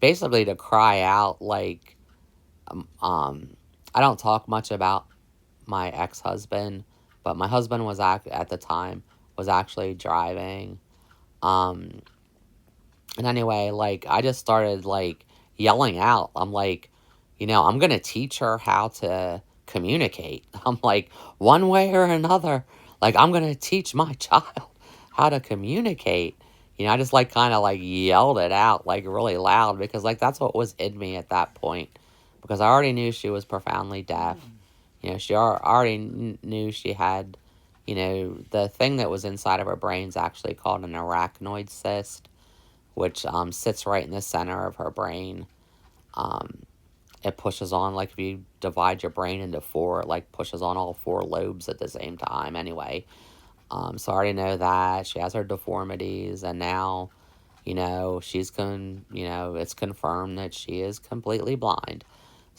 basically to cry out, like um, um I don't talk much about my ex-husband, but my husband was at the time was actually driving. Um, and anyway, like I just started like yelling out. I'm like, I'm gonna teach her how to communicate. I'm like, one way or another, like I'm gonna teach my child how to communicate. I just like kind of like yelled it out like really loud because like that's what was in me at that point. Because I already knew she was profoundly deaf. She already knew she had, the thing that was inside of her brain's actually called an arachnoid cyst, which sits right in the center of her brain. Um, it pushes on, like, if you divide your brain into four, it, like, pushes on all four lobes at the same time, anyway. So I already know that. She has her deformities, and now, it's confirmed that she is completely blind.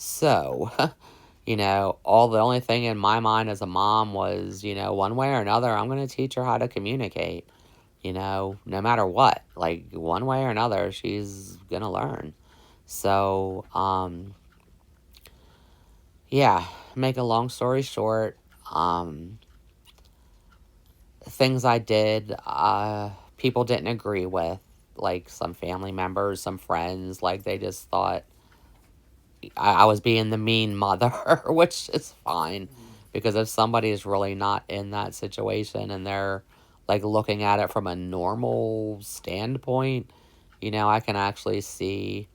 So, the only thing in my mind as a mom was, one way or another, I'm going to teach her how to communicate. No matter what, like one way or another, she's gonna learn. So, yeah, make a long story short, things I did, people didn't agree with, like some family members, some friends, like they just thought I was being the mean mother, which is fine because if somebody is really not in that situation and they're like looking at it from a normal standpoint, I can actually see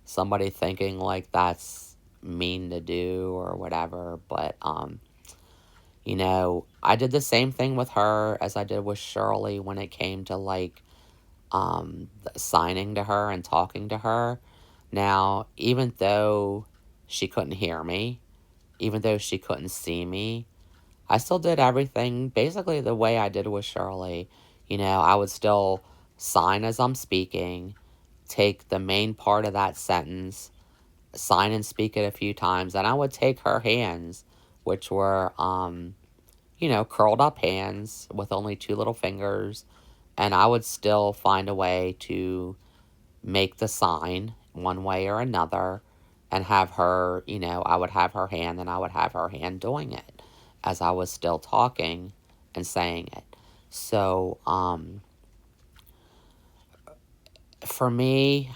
somebody thinking like that's mean to do or whatever. But, I did the same thing with her as I did with Shirley when it came to like, signing to her and talking to her. Now, even though she couldn't hear me, even though she couldn't see me, I still did everything basically the way I did with Shirley. I would still sign as I'm speaking, take the main part of that sentence, sign and speak it a few times, and I would take her hands, which were, curled up hands with only two little fingers, and I would still find a way to make the sign one way or another and have her, I would have her hand and I would have her hand doing it as I was still talking and saying it. So, for me,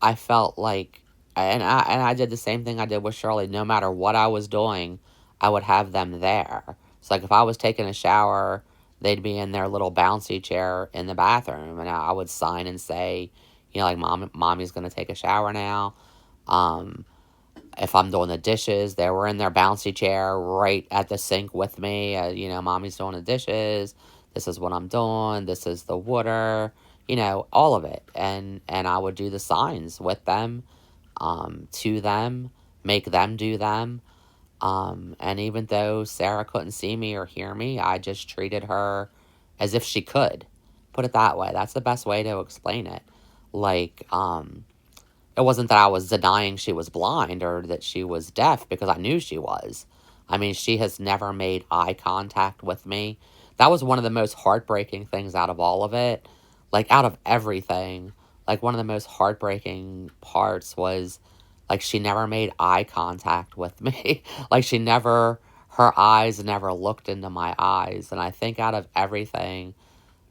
I felt like, and I did the same thing I did with Shirley. No matter what I was doing, I would have them there. So like if I was taking a shower, they'd be in their little bouncy chair in the bathroom, and I would sign and say, like mommy's gonna take a shower now. Um, if I'm doing the dishes, they were in their bouncy chair right at the sink with me. Mommy's doing the dishes. This is what I'm doing. This is the water. All of it, and I would do the signs with them, to them, make them do them. And even though Sarah couldn't see me or hear me, I just treated her as if she could. Put it that way. That's the best way to explain it. Like, it wasn't that I was denying she was blind or that she was deaf because I knew she was. I mean, she has never made eye contact with me. That was one of the most heartbreaking things out of all of it. Like, out of everything, like, one of the most heartbreaking parts was, like, she never made eye contact with me. Like, her eyes never looked into my eyes. And I think out of everything,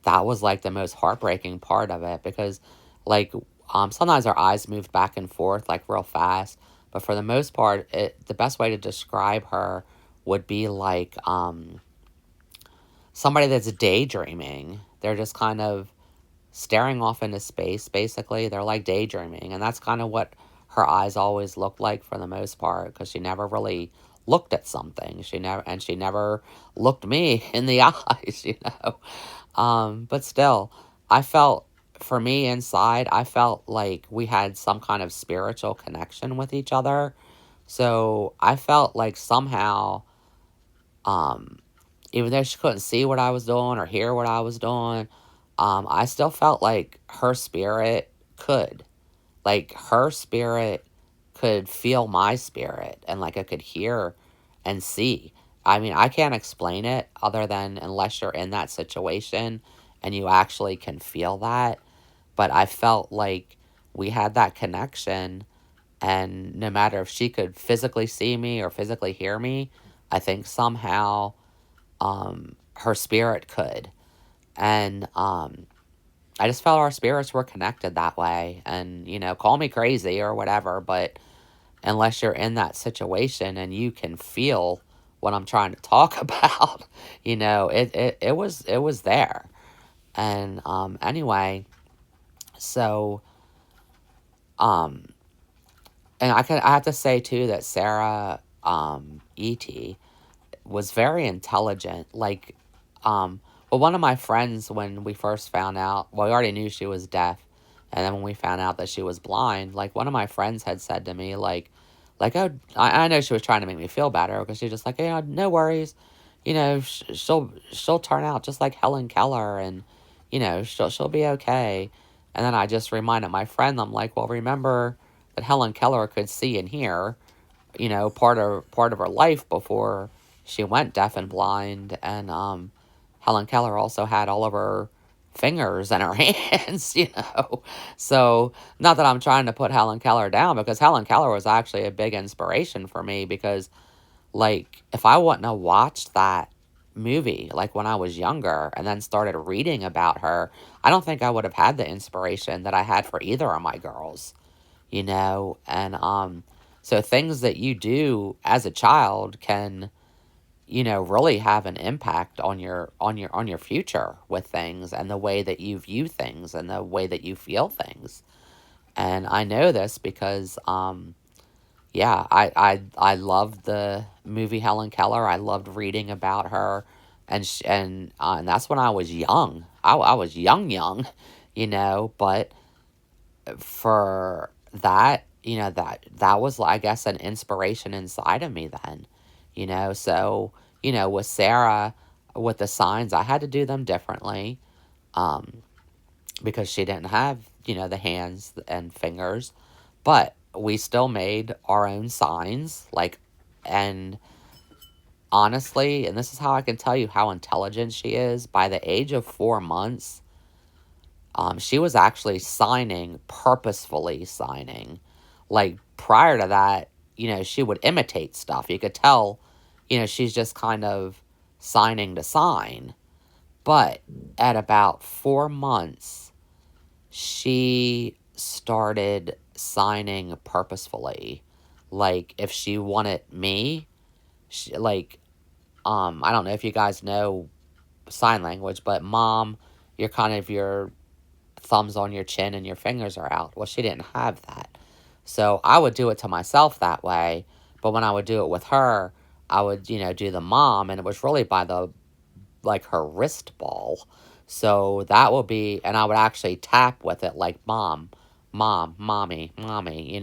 that was like the most heartbreaking part of it because like sometimes our eyes moved back and forth like real fast, but for the most part the best way to describe her would be like somebody that's daydreaming. They're just kind of staring off into space, basically. They're like daydreaming, and that's kind of what her eyes always looked like for the most part because she never really looked at something. She never looked me in the eyes. But still, I felt, for me inside, I felt like we had some kind of spiritual connection with each other. So I felt like somehow, um, even though she couldn't see what I was doing or hear what I was doing, I still felt like her spirit could. Like her spirit could feel my spirit and like I could hear and see. I mean, I can't explain it other than unless you're in that situation and you actually can feel that. But I felt like we had that connection And no matter if she could physically see me or physically hear me, I think somehow her spirit could. And I just felt our spirits were connected that way. And, call me crazy or whatever, but unless you're in that situation and you can feel what I'm trying to talk about, it was there. And anyway, so um and I have to say too that Sarah ET was very intelligent. Like, well, one of my friends, when we first found out, well, we already knew she was deaf, and then when we found out that she was blind, like one of my friends had said to me, like, oh, I know she was trying to make me feel better because she's just like, no worries, she'll turn out just like Helen Keller, and she'll be okay. And then I just reminded my friend, I'm like, well, remember that Helen Keller could see and hear, part of her life before she went deaf and blind. And Helen Keller also had all of her fingers in her hands. So, not that I'm trying to put Helen Keller down, because Helen Keller was actually a big inspiration for me, because, like, if I wouldn't have watched that movie, like, when I was younger and then started reading about her, I don't think I would have had the inspiration that I had for either of my girls. And so things that you do as a child can, really have an impact on your future with things, and the way that you view things and the way that you feel things. And I know this because yeah, I loved the movie Helen Keller. I loved reading about her, and that's when I was young. I was young, but for that, that was, I guess, an inspiration inside of me then. So, with Sarah, with the signs, I had to do them differently, um, because she didn't have, the hands and fingers, but we still made our own signs, like, and honestly, and this is how I can tell you how intelligent she is, by the age of 4 months, she was actually signing, purposefully signing. Like, prior to that, she would imitate stuff. You could tell, she's just kind of signing to sign. But at about 4 months, she started signing purposefully. Like, if she wanted me, like, I don't know if you guys know sign language, but mom, you're kind of your thumbs on your chin and your fingers are out. Well, she didn't have that. So I would do it to myself that way. But when I would do it with her, I would, do the mom, and it was really by like, her wrist ball. So that would be, and I would actually tap with it like mom, mom, mommy, mommy.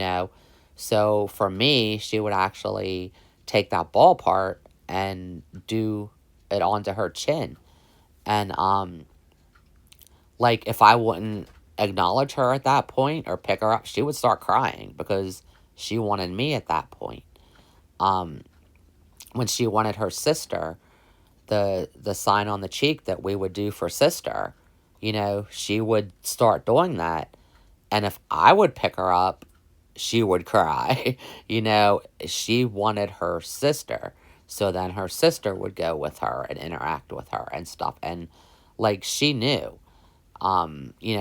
So for me, she would actually take that ball part and do it onto her chin. And like, if I wouldn't acknowledge her at that point or pick her up, she would start crying because she wanted me at that point. Um, when she wanted her sister, the sign on the cheek that we would do for sister, she would start doing that. And if I would pick her up, she would cry. She wanted her sister. So then her sister would go with her and interact with her and stuff. And, like, she knew.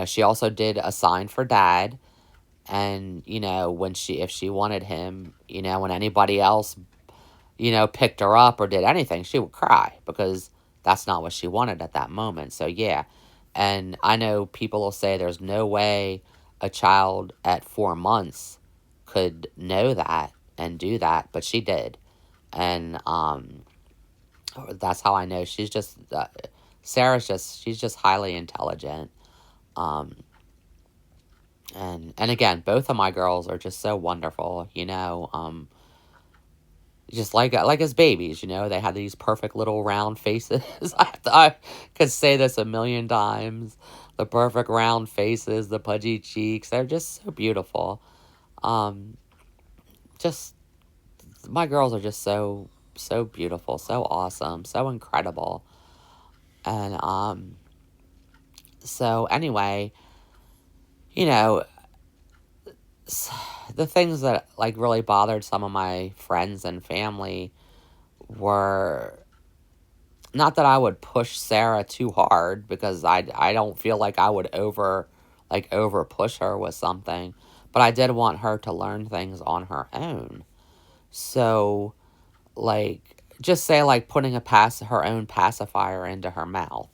She also did a sign for dad. And, if she wanted him, when anybody else, picked her up or did anything, she would cry because that's not what she wanted at that moment. So, yeah. And I know people will say there's no way a child at 4 months could know that and do that, but she did. And that's how I know she's just highly intelligent. Um, and again, both of my girls are just so wonderful. Just like as babies, they have these perfect little round faces. I could say this a million times. The perfect round faces, the pudgy cheeks, they're just so beautiful. Um, just my girls are just so beautiful, so awesome, so incredible. And so anyway, you know, the things that like really bothered some of my friends and family were not that I would push Sarah too hard, because I don't feel like I would over push her with something, but I did want her to learn things on her own. So, like, just say like putting her own pacifier into her mouth.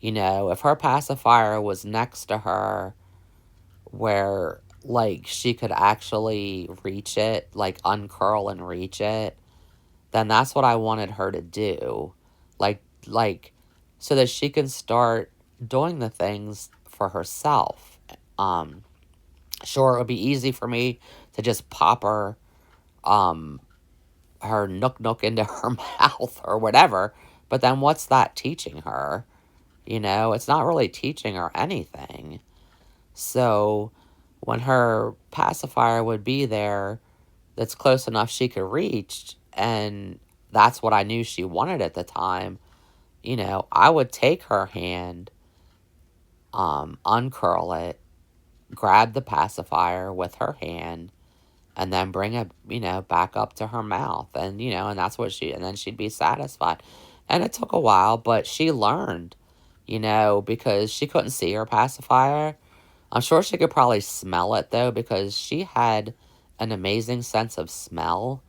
If her pacifier was next to her where like she could actually reach it, like uncurl and reach it, then that's what I wanted her to do. Like so that she can start doing the things for herself. Um sure, it would be easy for me to just pop um her nook into her mouth or whatever, but then what's that teaching her? It's not really teaching her anything. So when her pacifier would be there that's close enough she could reach, and that's what I knew she wanted at the time, I would take her hand, uncurl it, grab the pacifier with her hand, and then bring it, back up to her mouth. And that's and then she'd be satisfied. And it took a while, but she learned, because she couldn't see her pacifier. I'm sure she could probably smell it though, because she had an amazing sense of smell.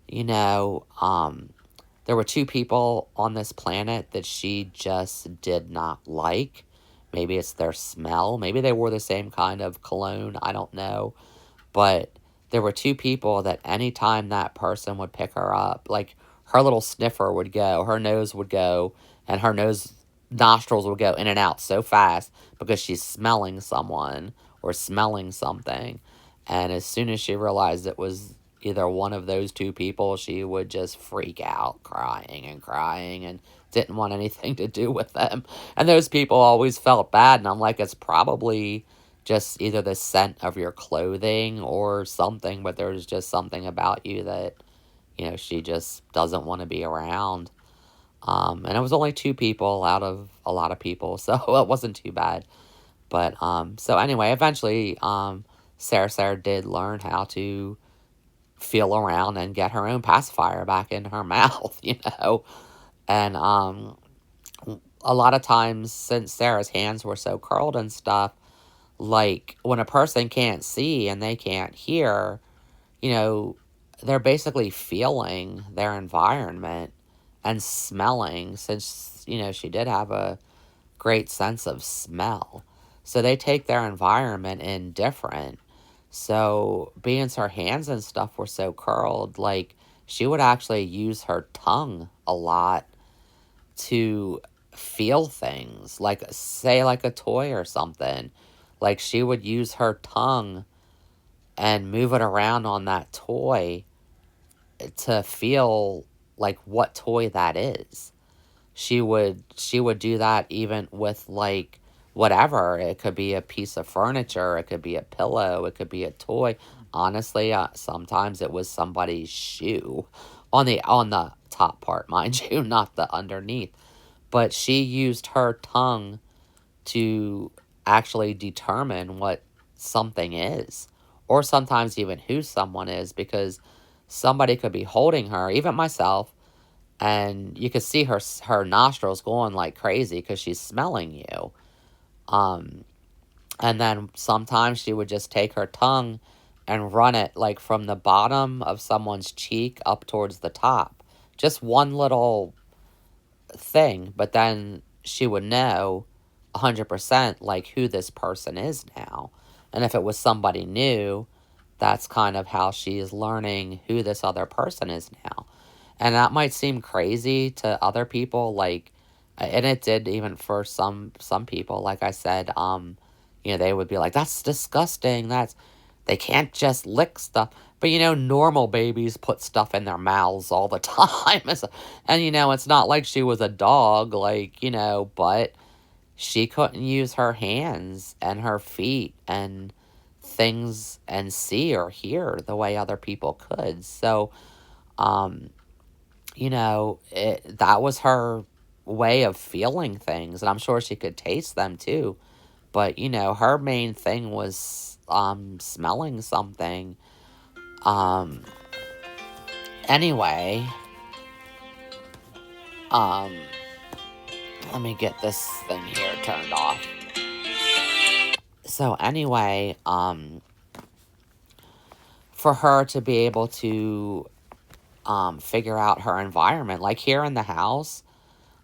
You know, um, there were two people on this planet that she just did not like. Maybe it's their smell. Maybe they wore the same kind of cologne. I don't know. But there were two people that anytime that person would pick her up, like her little sniffer would go, her nose would go, and her nostrils would go in and out so fast because she's smelling someone or smelling something. And as soon as she realized it was either one of those two people, she would just freak out, crying and crying, and didn't want anything to do with them. And those people always felt bad. And I'm like, it's probably just either the scent of your clothing or something, but there's just something about you that, she just doesn't want to be around. And it was only two people out of a lot of people, so it wasn't too bad. But, so anyway, eventually, Sarah did learn how to feel around and get her own pacifier back in her mouth, And, a lot of times, since Sarah's hands were so curled and stuff, like when a person can't see and they can't hear, you know, they're basically feeling their environment and smelling, since, she did have a great sense of smell. So they take their environment in different. So being her hands and stuff were so curled, like she would actually use her tongue a lot to feel things, like say like a toy or something. Like she would use her tongue and move it around on that toy to feel like what toy that is. She would do that even with like whatever. It could be a piece of furniture, it could be a pillow, it could be a toy. Honestly, sometimes it was somebody's shoe on the top part, mind you, not the underneath. But she used her tongue to actually determine what something is, or sometimes even who someone is, because somebody could be holding her, even myself, and you could see her nostrils going like crazy because she's smelling you. Um, and then sometimes she would just take her tongue and run it like from the bottom of someone's cheek up towards the top. Just one little thing, but then she would know 100% like who this person is now. And if it was somebody new, that's kind of how she is learning who this other person is now. And that might seem crazy to other people, like, and it did even for some people. Like I said, they would be like, "That's disgusting. They can't just lick stuff." But normal babies put stuff in their mouths all the time, and it's not like she was a dog, like but she couldn't use her hands and her feet and things and see or hear the way other people could. So, um, that was her way of feeling things, and I'm sure she could taste them too. But her main thing was smelling something. Um, anyway, um, let me get this thing here turned off. So anyway, for her to be able to figure out her environment, like here in the house,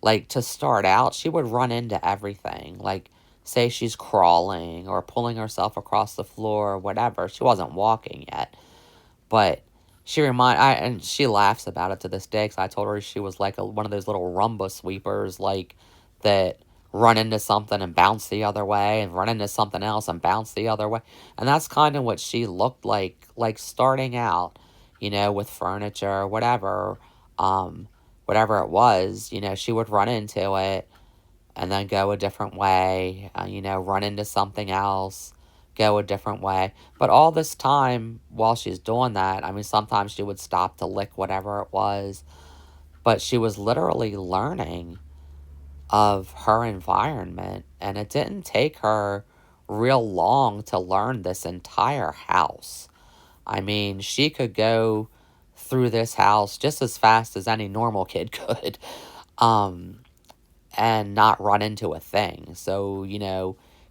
like to start out, she would run into everything. Like, say she's crawling or pulling herself across the floor or whatever. She wasn't walking yet, but and she laughs about it to this day because I told her she was like one of those little rumba sweepers, like that run into something and bounce the other way, and run into something else and bounce the other way. And that's kind of what she looked like starting out, with furniture, um, whatever it was. She would run into it and then go a different way, run into something else, go a different way. But all this time while she's doing that, I mean, sometimes she would stop to lick whatever it was, but she was literally learning of her environment. And it didn't take her real long to learn this entire house. I mean, she could go through this house just as fast as any normal kid could. Um, and not run into a thing. So,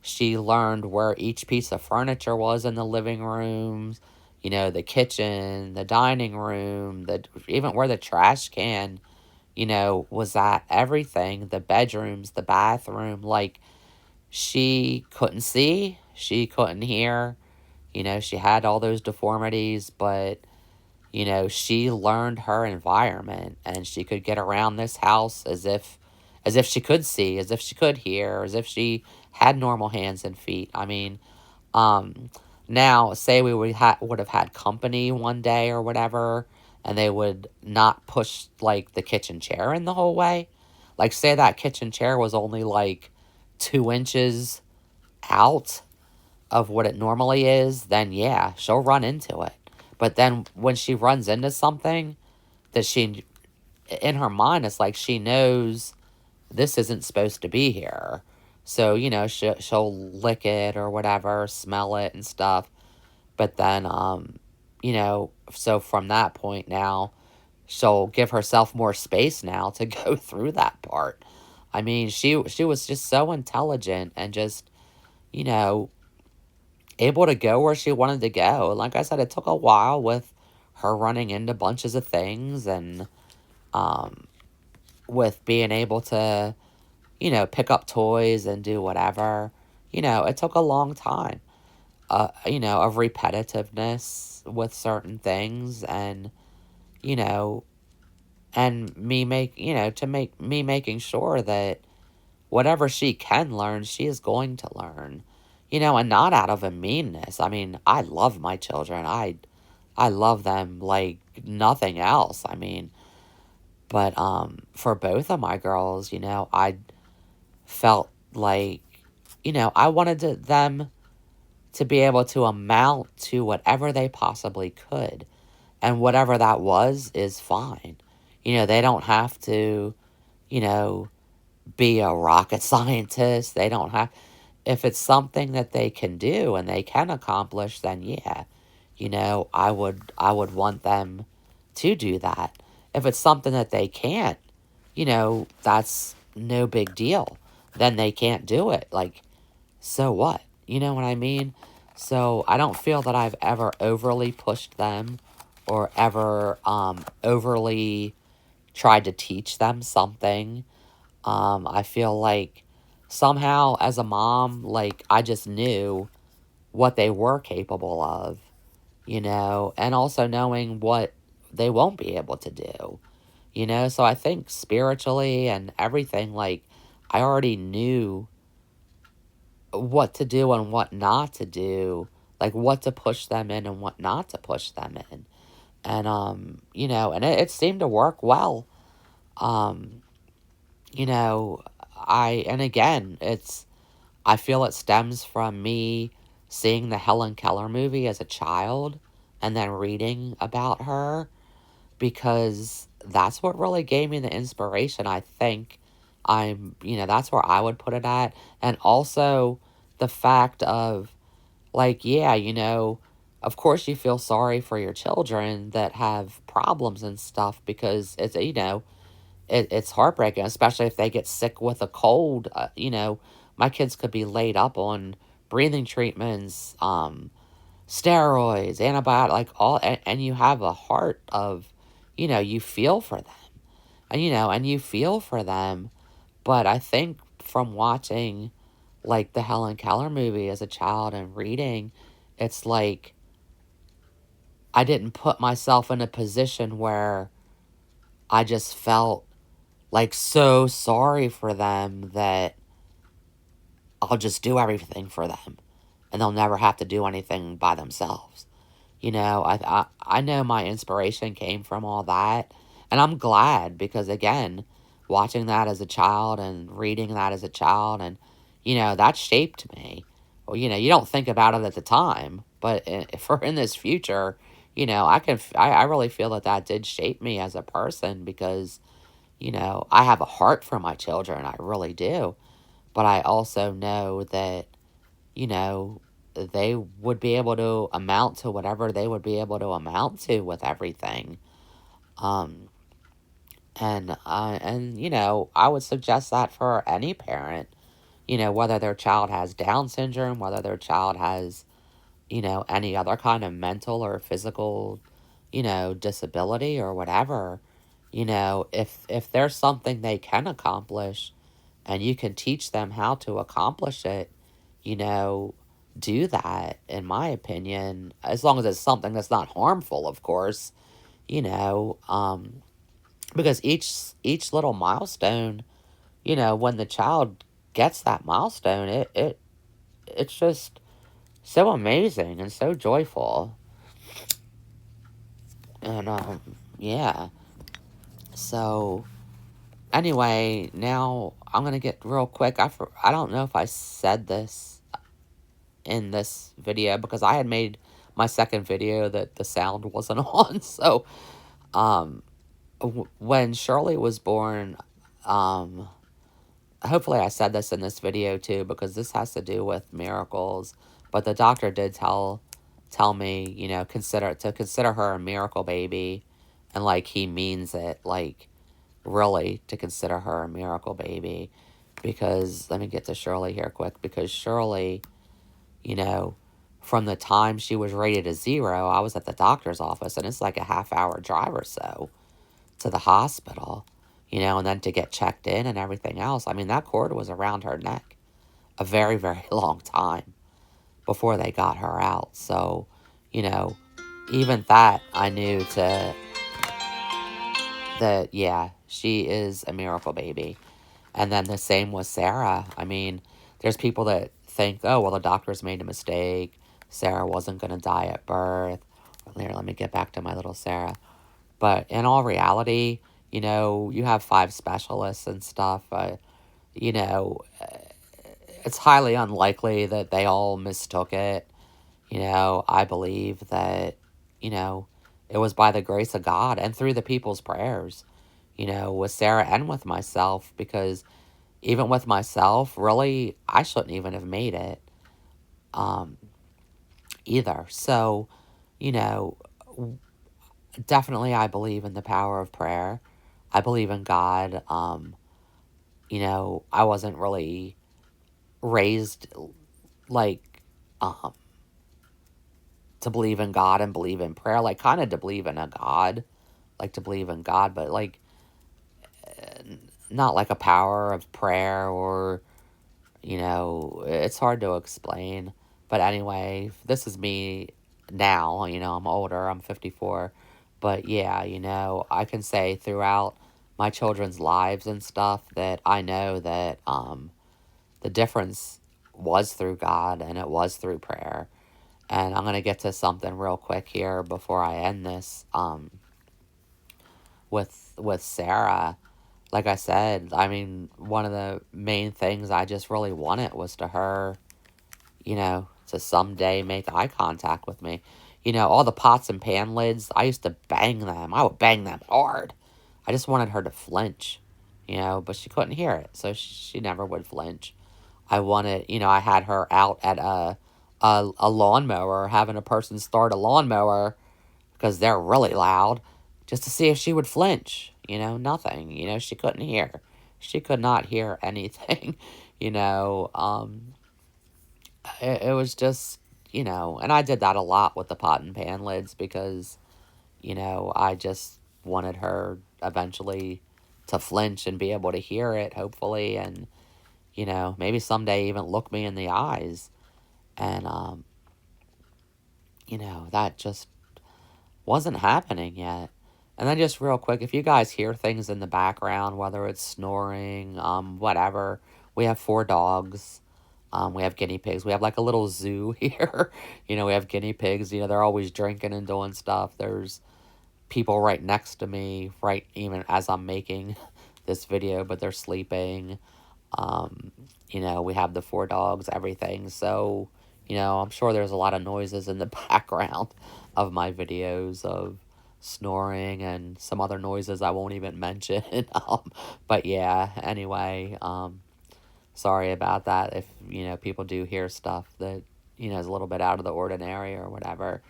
she learned where each piece of furniture was in the living rooms, the kitchen, the dining room, even where the trash can, was at, everything, the bedrooms, the bathroom. Like, she couldn't see, she couldn't hear, she had all those deformities, but she learned her environment and she could get around this house as if she could see, as if she could hear, as if she had normal hands and feet. I mean, um, now say we would have had company one day or whatever, and they would not push like the kitchen chair in the whole way. Like, say that kitchen chair was only like 2 inches out of what it normally is, then yeah, she'll run into it. But then when she runs into something that in her mind, it's like she knows this isn't supposed to be here. So, she'll lick it or whatever, smell it and stuff. But then, so from that point now, she'll give herself more space now to go through that part. I mean, she was just so intelligent and just, you know, able to go where she wanted to go. Like I said, it took a while with her running into bunches of things and um, with being able to, pick up toys and do whatever. It took a long time, of repetitiveness with certain things you know, and me making sure that whatever she can learn, she is going to learn, and not out of a meanness. I mean, I love my children. I love them like nothing else. I mean, but for both of my girls, I felt like, I wanted them to be able to amount to whatever they possibly could. And whatever that was is fine. They don't have to, you know, be a rocket scientist. They don't have, if it's something that they can do and they can accomplish, then yeah, I would want them to do that. If it's something that they can't, that's no big deal. Then they can't do it. Like, so what? You know what I mean? So I don't feel that I've ever overly pushed them or ever overly tried to teach them something. I feel like somehow as a mom, like I just knew what they were capable of, and also knowing what they won't be able to do, So I think spiritually and everything, like I already knew what to do and what not to do, like what to push them in and what not to push them in. And and it seemed to work well. Um, you know, and again, I feel it stems from me seeing the Helen Keller movie as a child and then reading about her, because that's what really gave me the inspiration. I think that's where I would put it at. And also the fact of like, yeah, of course you feel sorry for your children that have problems and stuff because it's heartbreaking, especially if they get sick with a cold. My kids could be laid up on breathing treatments, steroids, antibiotic, like and you have a heart of, you feel for them, and you feel for them. But I think from watching like the Helen Keller movie as a child and reading, it's like I didn't put myself in a position where I just felt like so sorry for them that I'll just do everything for them and they'll never have to do anything by themselves. I know my inspiration came from all that, and I'm glad because again, watching that as a child and reading that as a child, and that shaped me. Well, you don't think about it at the time, but for in this future, I really feel that that did shape me as a person because I have a heart for my children, I really do, but I also know that you know, they would be able to amount to whatever they would be able to amount to with everything. Um, and I would suggest that for any parent, whether their child has Down syndrome, whether their child has, any other kind of mental or physical, disability or whatever, if there's something they can accomplish and you can teach them how to accomplish it, you know, do that, in my opinion, as long as it's something that's not harmful, of course, you know, um, because each little milestone, when the child gets that milestone, it's just so amazing and so joyful. And yeah. So anyway, now I'm gonna get real quick. I don't know if I said this in this video because I had made my second video that the sound wasn't on. So, um, when Shirley was born, um, hopefully I said this in this video too because this has to do with miracles. But the doctor did tell me, consider her a miracle baby, and like he means it, like really to consider her a miracle baby. Because let me get to Shirley here quick. Because Shirley, you know, from the time she was rated a 0, I was at the doctor's office, and it's like a half-hour drive or so to the hospital, and then to get checked in and everything else. I mean, that cord was around her neck a very, very long time before they got her out. So, you know, even that I knew that, yeah, she is a miracle baby. And then the same with Sarah. I mean, there's people that think, oh, well, the doctors made a mistake. Sarah wasn't going to die at birth. Here, let me get back to my little Sarah. But in all reality, you have 5 specialists and stuff. You know, it's highly unlikely that they all mistook it. I believe that, you know, it was by the grace of God and through the people's prayers, with Sarah and with myself, because even with myself, really, I shouldn't even have made it um, either. So, you know, definitely I believe in the power of prayer. I believe in God. I wasn't really raised like um, to believe in God and believe in prayer, like kind of to believe in a God, like to believe in God, but like not like a power of prayer or it's hard to explain. But anyway, this is me now. I'm older, I'm 54. But yeah, I can say throughout my children's lives and stuff that I know that the difference was through God and it was through prayer. And I'm going to get to something real quick here before I end this with Sarah. Like I said, I mean, one of the main things I just really wanted was to her, to someday make eye contact with me. All the pots and pan lids, I used to bang them. I would bang them hard. I just wanted her to flinch, but she couldn't hear it, so she never would flinch. I wanted, I had her out at a lawnmower, having a person start a lawnmower because they're really loud, just to see if she would flinch. Nothing. She couldn't hear. She could not hear anything. you know, um, it was just, and I did that a lot with the pot and pan lids because, I just wanted her eventually to flinch and be able to hear it, hopefully, and, maybe someday even look me in the eyes. And, that just wasn't happening yet. And then just real quick, if you guys hear things in the background, whether it's snoring, whatever, we have 4 dogs. We have guinea pigs. We have like a little zoo here. We have guinea pigs. They're always drinking and doing stuff. There's people right next to me, right even as I'm making this video, but they're sleeping. Um, we have the 4 dogs, everything. So, I'm sure there's a lot of noises in the background of my videos of snoring and some other noises I won't even mention. But yeah, anyway, sorry about that if, people do hear stuff that, is a little bit out of the ordinary or whatever.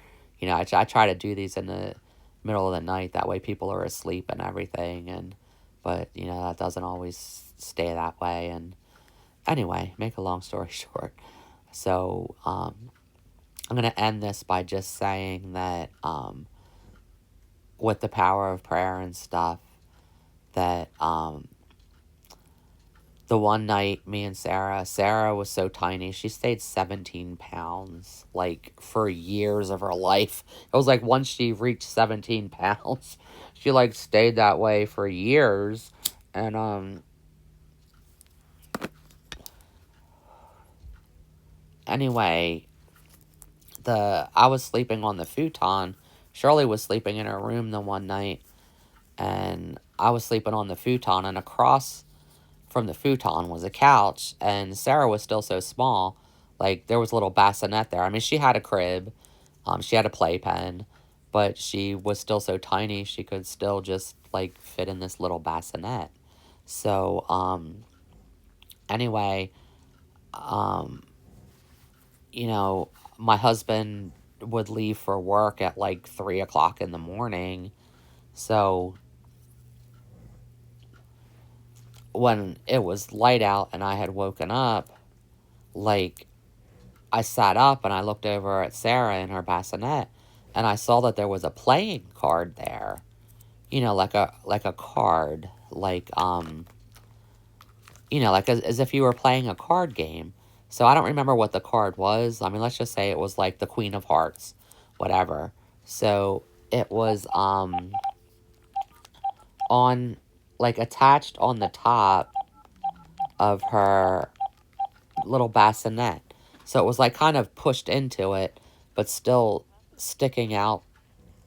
I try to do these in the middle of the night. That way people are asleep and everything. But, that doesn't always stay that way. And anyway, make a long story short. So, I'm going to end this by just saying that, with the power of prayer and stuff, that, the one night, me and Sarah was so tiny. She stayed 17 pounds, like, for years of her life. It was like once she reached 17 pounds, she, like, stayed that way for years. And, anyway, I was sleeping on the futon. Shirley was sleeping in her room the one night, and I was sleeping on the futon, and across from the futon was a couch, and Sarah was still so small. Like, there was a little bassinet there. I mean, she had a crib, she had a playpen, but she was still so tiny, she could still just, like, fit in this little bassinet. So, anyway, um, you know, my husband would leave for work at, like, 3 o'clock in the morning. So, when it was light out and I had woken up, like, I sat up and I looked over at Sarah in her bassinet, and I saw that there was a playing card there. Like a card, like, like as if you were playing a card game. So I don't remember what the card was. I mean, let's just say it was like the Queen of Hearts, whatever. So it was on, like, attached on the top of her little bassinet. So it was like kind of pushed into it, but still sticking out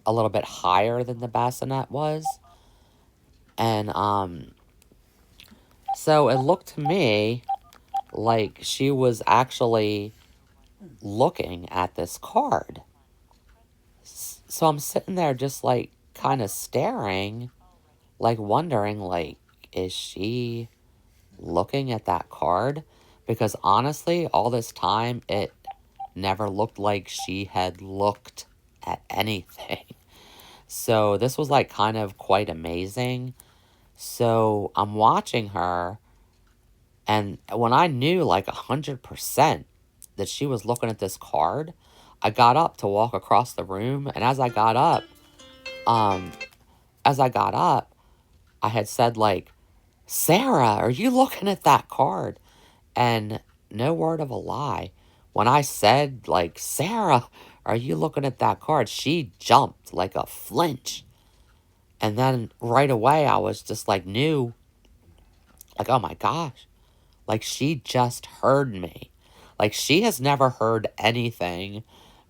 a little bit higher than the bassinet was. And so it looked to me like she was actually looking at this card. So I'm sitting there just like kind of staring, like wondering, like, is she looking at that card? Because honestly, all this time, it never looked like she had looked at anything. So this was like kind of quite amazing. So I'm watching her, and when I knew like 100% that she was looking at this card, I got up to walk across the room, and um, as I got up, I had said, like, Sarah, are you looking at that card? And no word of a lie, when I said, like, Sarah, are you looking at that card? She jumped like a flinch. And then right away, I was just like, knew, like, oh my gosh, like, she just heard me. Like, she has never heard anything.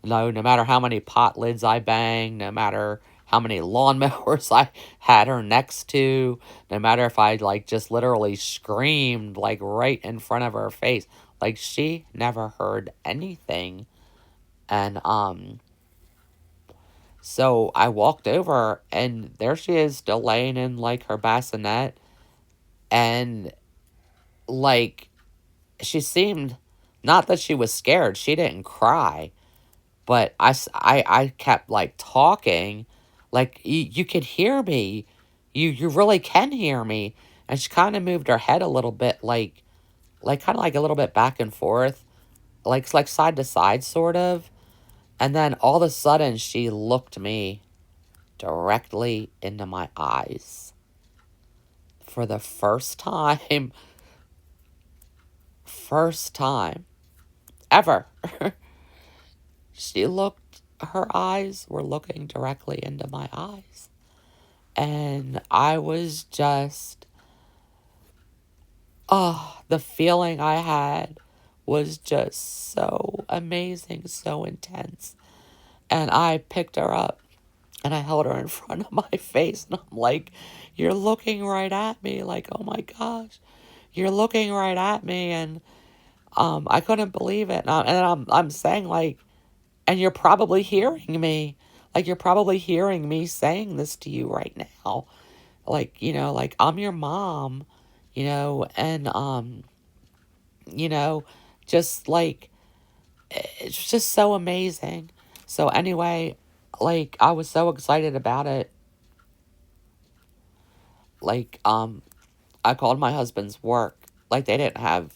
No matter how many pot lids I banged, no matter how many lawnmowers I had her next to, no matter if I, like, just literally screamed, like, right in front of her face. Like, she never heard anything. And, so I walked over, and there she is, still laying in, like, her bassinet. And, like, she seemed Not that she was scared, she didn't cry, but I kept, like, talking, like, you could hear me. You really can hear me." And she kinda moved her head a little bit, kinda like a little bit back and forth, like side to side, sort of, and then all of a sudden, she looked me directly into my eyes for the first time, first time ever. She looked Her eyes were looking directly into my eyes, and I was just, oh, the feeling I had was just so amazing, so intense. And I picked her up and I held her in front of my face, and I'm like, "You're looking right at me." Like, "Oh my gosh, you're looking right at me." And I couldn't believe it. And I'm saying, like, "And you're probably hearing me. Like, you're probably hearing me saying this to you right now. Like, like, I'm your mom, and you know, just like, it's just so amazing." So anyway, like, I was so excited about it. Like, I called my husband's work. Like, they didn't have,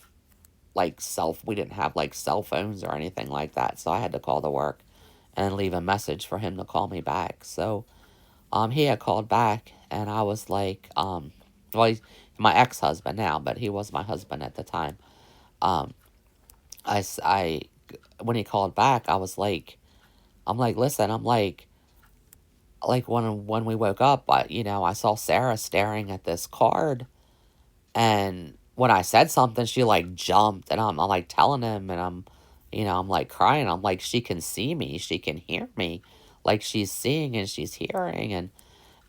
we didn't have, like, cell phones or anything like that. So I had to call the work and leave a message for him to call me back. So, he had called back, and I was like, well, he's my ex-husband now, but he was my husband at the time. Um, I, when he called back, I'm like, "Listen," I'm like, when we woke up, I saw Sarah staring at this card. And when I said something, she, like, jumped, and I'm like, telling him, and I'm, like, crying. I'm like, "She can see me. She can hear me. Like, she's seeing and she's hearing."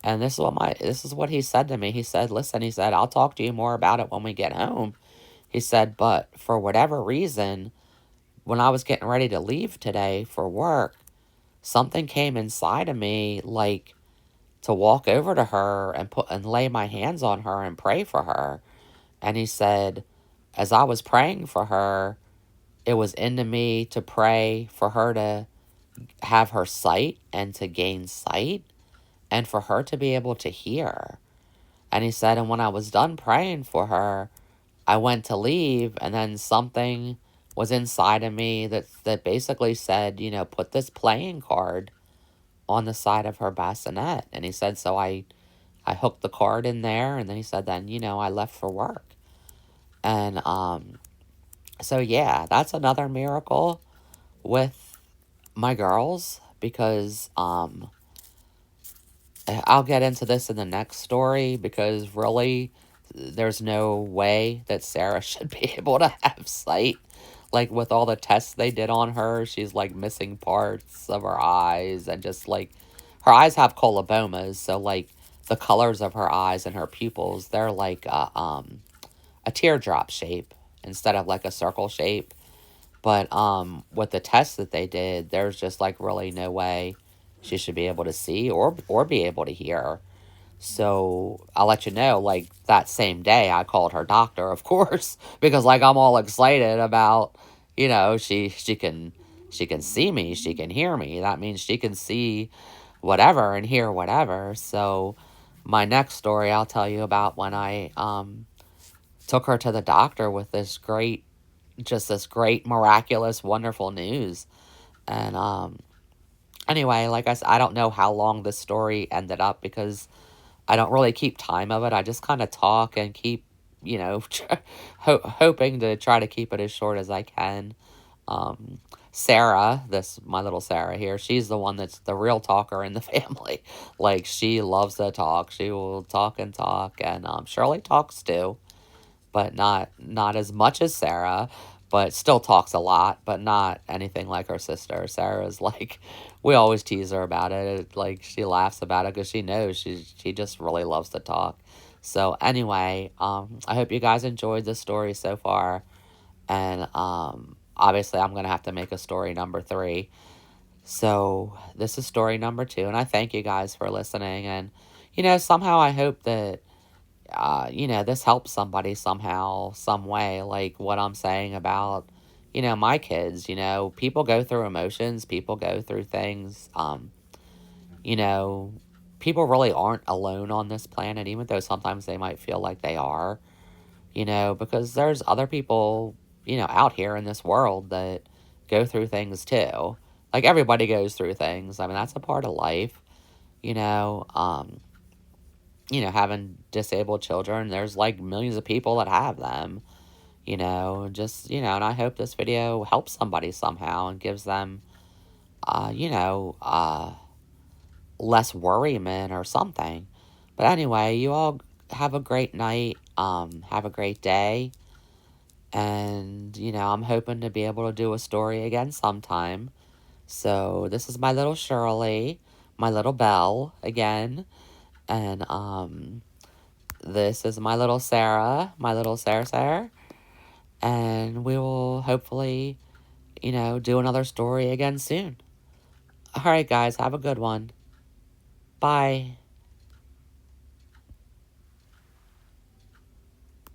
And this is what he said to me. He said, "Listen," he said, "I'll talk to you more about it when we get home." He said, "But for whatever reason, when I was getting ready to leave today for work, something came inside of me, like, to walk over to her and lay my hands on her and pray for her." And he said, "As I was praying for her, it was into me to pray for her to have her sight and to gain sight and for her to be able to hear." And he said, "And when I was done praying for her, I went to leave, and then something was inside of me that basically said, put this playing card on the side of her bassinet." And he said, "So I hooked the card in there, and then," he said, "then, I left for work." And so yeah, that's another miracle with my girls, because I'll get into this in the next story, because really there's no way that Sarah should be able to have sight. Like, with all the tests they did on her, she's, like, missing parts of her eyes, and just, like, her eyes have colobomas, so, like, the colors of her eyes and her pupils, they're like a teardrop shape instead of, like, a circle shape. But with the tests that they did, there's just, like, really no way she should be able to see or be able to hear. So I'll let you know, like, that same day I called her doctor, of course, because, like, I'm all excited about, she can see me, she can hear me. That means she can see whatever and hear whatever. So my next story I'll tell you about when I took her to the doctor with this great, miraculous, wonderful news. And anyway, like I said, I don't know how long this story ended up, because I don't really keep time of it. I just kind of talk and keep, hoping to try to keep it as short as I can. Um, Sarah, this my little Sarah here, she's the one that's the real talker in the family. Like, she loves to talk. She will talk and talk, and Shirley talks too, but not as much as Sarah, but still talks a lot, but not anything like her sister. Sarah's like, we always tease her about it. Like, she laughs about it because she knows she just really loves to talk. So anyway, I hope you guys enjoyed the story so far, and obviously I'm gonna have to make a story number 3. So this is story number 2, and I thank you guys for listening. And somehow I hope that this helps somebody somehow, some way, like what I'm saying about, my kids, people go through emotions, people go through things. You know, people really aren't alone on this planet, even though sometimes they might feel like they are, because there's other people, out here in this world that go through things too. Like everybody goes through things. I mean, that's a part of life, you know. Having disabled children, there's like millions of people that have them, just, and I hope this video helps somebody somehow and gives them, uh, you know, uh, less worriment or something. But anyway, you all have a great night. Have a great day. And, I'm hoping to be able to do a story again sometime. So this is my little Shirley, my little Belle again. And this is my little Sarah. And we will hopefully, do another story again soon. All right, guys, have a good one. Bye.